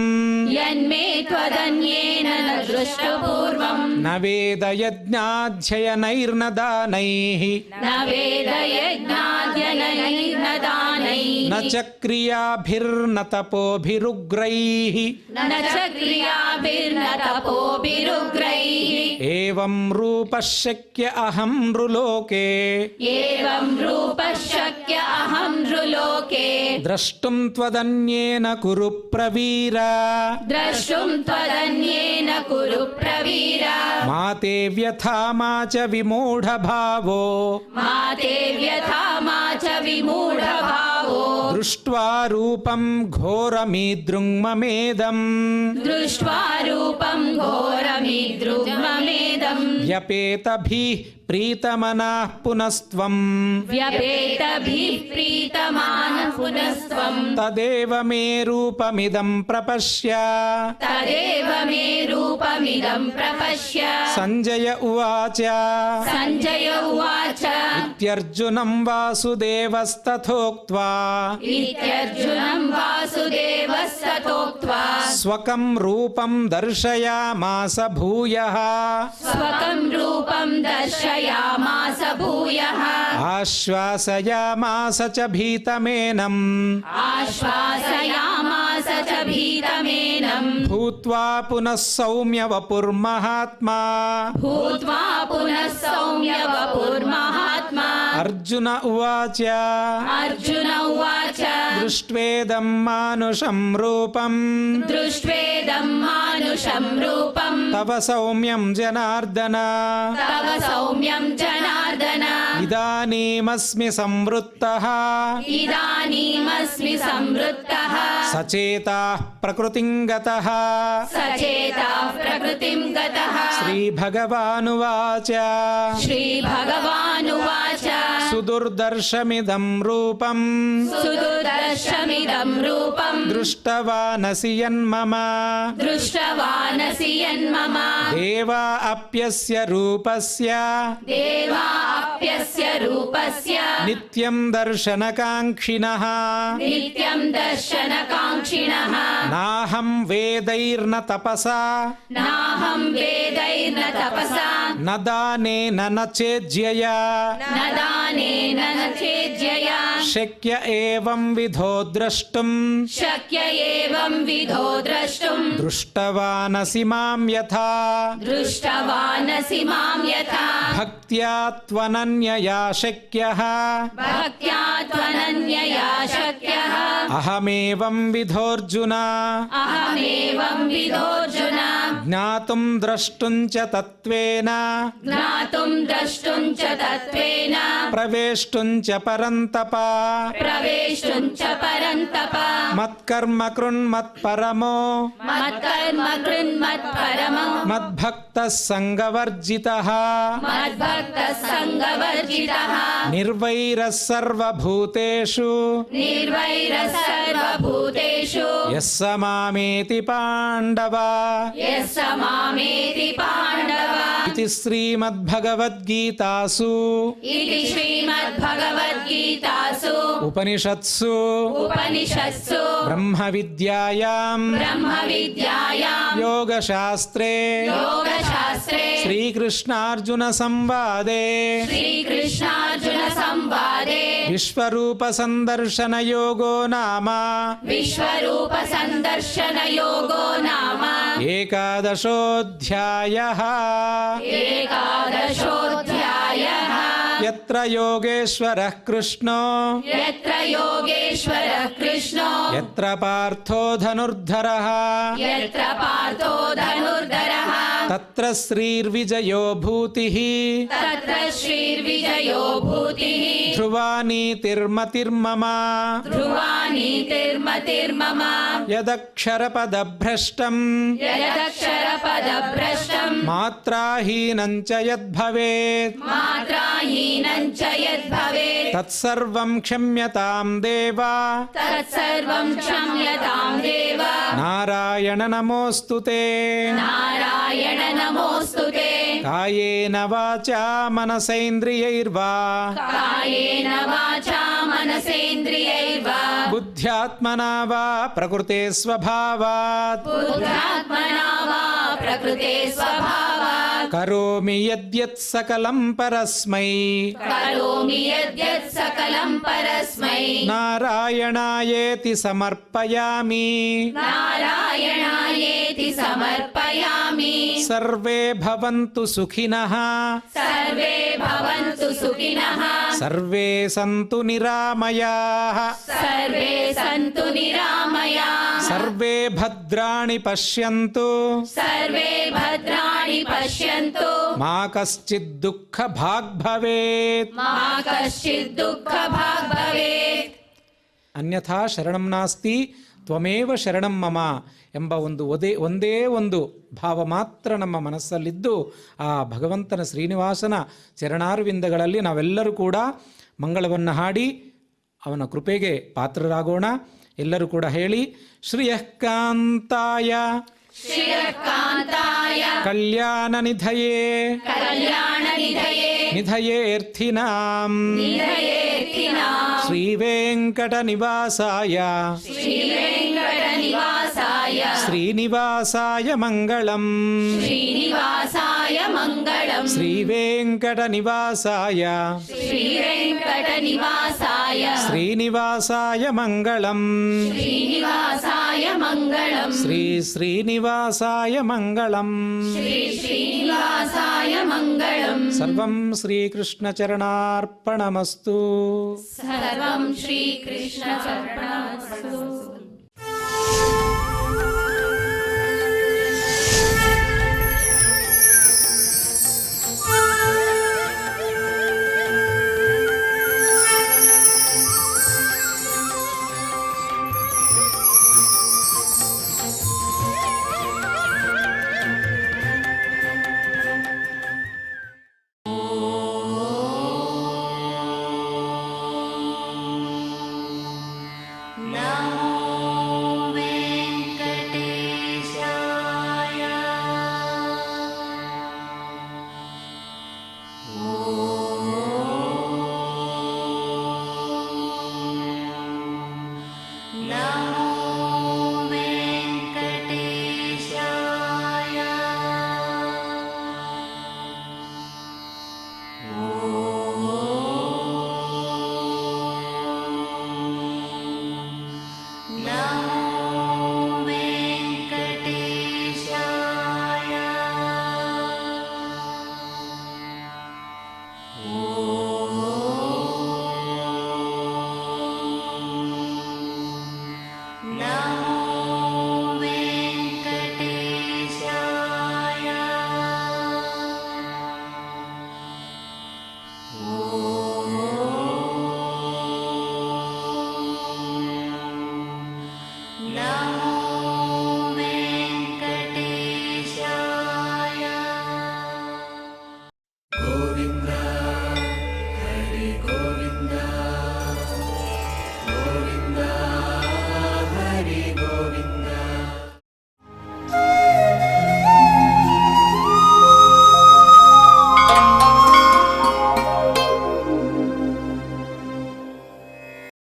यन्मे त्वदन्येन न दृष्टपूर्वम् न वेदयज्ञाध्ययनैर्न दानैः न वेदयज्ञाध्ययनैर्न दानैः न च क्रियाभिर्न क्रियाभिर्न तपोभिरुग्रैः न च क्रियाभिर्न तपोभिरुग्रैः एवं रूपः शक्य अहं नृलोके एवं रूपः शक्य अहं नृलोके द्रष्टुं त्वदन्येन कुरु प्रवीर द्रष्टुं त्वदन्येन कुरु प्रवीर मा ते व्यथा मा च विमूढभावो मा ते व्यथा मा च विमूढभावो दृष्ट्वा रूपं घोरमीदृङ्ममेदम् दृष्ट्वा रूपं घोरमिदृग्ममेदम् व्यपेतभिः प्रीतमनाः पुनस्त्वम् व्यपेतभिः प्रीतमानः पुनस्त्वम् तदेव मे रूपमिदं प्रपश्य तदेव मे रूपमिदं प्रपश्य सञ्जय उवाच सञ्जय उवाच इत्यर्जुनं वासुदेवस्तथोक्त्वा इत्यर्जुनं वासुदेवस्तथोक्त्वा स्वकं रूपं दर्शयामास भूयः स्वकं रूपं दर्शयामास भूयः आश्वासयामास च भीतमेनम् आश्वासयामास च भीतमेनम् भूत्वा पुनः सौम्य वपुर्महात्मा भूत्वा पुनः सौम्य वपुर्महात्मा अर्जुन उवाच अर्जुन उवाच दृष्ट्वेदं मानुषं रूपं दृष्ट्वेदं मानुषं रूपं तव सौम्यं जनार्दन तव सौम्यं जनार्दन इदानीमस्मि संवृत्तः इदानीमस्मि संवृत्तः सचेताः प्रकृतिं गतः सचेताः प्रकृतिं गतः श्रीभगवानुवाच श्रीभगवानुवाच सुदुर्दर्शमिदं रूपं सुदुर्दर्शमिदं रूपं दृष्टवानसि यन्मम दृष्टवानसि यन्मम देवा अप्यस्य रूपस्य देवाप्यस्य रूपस्य नित्यं दर्शनकाङ्क्षिणः नित्यं दर्शनकाङ्क्षिणः नाहं वेदैर्न तपसा नाहं वेदैर्न तपसा न दानेन न चेज्यया न दानेन न चेज्यया शक्य एवं विधो द्रष्टुं शक्य एवं विधो द्रष्टुं दृष्टवानसि मां यथा दृष्टवानसि मां यथा भक्त्या त्वनन्यया शक्यः भक्त्या त्वनन्यया शक्यः अहमेवं विधोऽर्जुन अहमेवं विधोऽर्जुन ज्ञातुं द्रष्टुं च तत्त्वेन ज्ञातुं द्रष्टुं च तत्त्वेन प्रवेष्टुं च परन्तप प्रवेष्टुं च परन्तप मत्कर्म कृन्मत्परमो मत्कर्म कृन्मत्परमो मद्भक्तः सङ्गवर्जितः मद्भक्तः सङ्गवर्जितः निर्वैरः सर्वभूतेषु निर्वैरः सर्वभूतेषु यः स मामेति पाण्डव यः स मामेति पाण्डव इति श्रीमद्भगवद्गीतासु इति श्रीमद्भगवद्गीतासु उपनिषत्सु उपनिषत्सु ब्रह्मविद्यायां ब्रह्मविद्यायां योगशास्त्रे योगशास्त्रे श्रीकृष्णार्जुनसंवादे श्रीकृष्णार्जुनसंवादे विश्वरूपसन्दर्शनयोगो नाम विश्वरूपसन्दर्शनयोगो नाम एकादशोऽध्यायः एकादशोऽध्यायः यत्र योगेश्वरः कृष्णो यत्र योगेश्वरः कृष्णो यत्र पार्थो धनुर्धरः यत्र पार्थो धनुर्धरः तत्र श्रीर्विजयो भूतिः तत्र श्रीर्विजयो भूतिः ध्रुवा नीतिर्मतिर्मम ध्रुवा नीतिर्मतिर्मम यदक्षरपदभ्रष्टम् यदक्षरपदभ्रष्टम् मात्राहीनं च यद्भवेत् मात्राहीनं च यद्भवेत् तत्सर्वं क्षम्यतां देव तत्सर्वं क्षम्यतां देव नारायण नमोऽस्तु ते नारायण नमोऽस्तु ते कायेन वाचा मनसेन्द्रियैर्वा कायेन वाचा मनसेन्द्रियैर्वा बुद्ध्यात्मना वा प्रकृते स्वभावात् बुद्ध्यात्मना वा प्रकृते स्वभावात् करोमि यद्यत् सकलं परस्मै करोमि यद्यत् सकलं परस्मै नारायणायेति समर्पयामि नारायणायेति समर्पयामि सर्वे भवन्तु सुखिनः सर्वे भवन्तु सुखिनः सर्वे सन्तु निरामयाः सर्वे सन्तु निरामयाः सर्वे भद्राणि पश्यन्तु सर्वे भद्राणि पश्यन्तु मा कश्चित् दुःखभाग् भवेत् मा कश्चित् दुःखभाग् भवेत् ಅನ್ಯಥಾ ಶರಣಂ ನಾಸ್ತಿ ತ್ವಮೇವ ಶರಣಂ ಮಮ ಎಂಬ ಒಂದೇ ಒಂದು ಭಾವ ಮಾತ್ರ ನಮ್ಮ ಮನಸ್ಸಲ್ಲಿದ್ದು ಆ ಭಗವಂತನ ಶ್ರೀನಿವಾಸನ ಚರಣಾರವಿಂದಗಳಲ್ಲಿ ನಾವೆಲ್ಲರೂ ಕೂಡ ಮಂಗಳವನ್ನು ಹಾಡಿ ಅವನ ಕೃಪೆಗೆ ಪಾತ್ರರಾಗೋಣ. ಎಲ್ಲರೂ ಕೂಡ ಹೇಳಿ ಶ್ರಿಯಃ ಕಾಂತಾಯ ಶ್ರೀಯಕಾಂತಾಯ ಕಲ್ಯಾಣನಿಧಯೇ ಕಲ್ಯಾಣನಿಧಯೇ ನಿಧಯೇರ್ಥಿನಾಂ ನಿಧಯೇರ್ಥಿನಾಂ ಶ್ರೀವೆಂಕಟನಿವಾಸಾಯ ಶ್ರೀವೆಂಕಟನಿವಾಸಾಯ ಶ್ರೀನಿವಾಸಾಯ ಮಂಗಳಂ ಶ್ರೀನಿವಾಸಾಯ ಮಂಗಳಂ ಶ್ರೀವೆಂಕಟನಿವಾಸಾಯ ಶ್ರೀವೆಂಕಟನಿವಾಸಾಯ ಶ್ರೀನಿವಾಸಾಯ ಮಂಗಳಂ ಶ್ರೀನಿವಾಸಾಯ ಮಂಗಳಂ ಶ್ರೀ ಶ್ರೀನಿವಾಸಾಯ ಮಂಗಳಂ ಶ್ರೀ ಶ್ರೀನಿವಾಸಾಯ ಮಂಗಳಂ ಸರ್ವಂ ಶ್ರೀಕೃಷ್ಣಚರಣಾರ್ಪಣಮಸ್ತು. ಸರ್ವಂ ಶ್ರೀಕೃಷ್ಣಾರ್ಪಣಮಸ್ತು. No.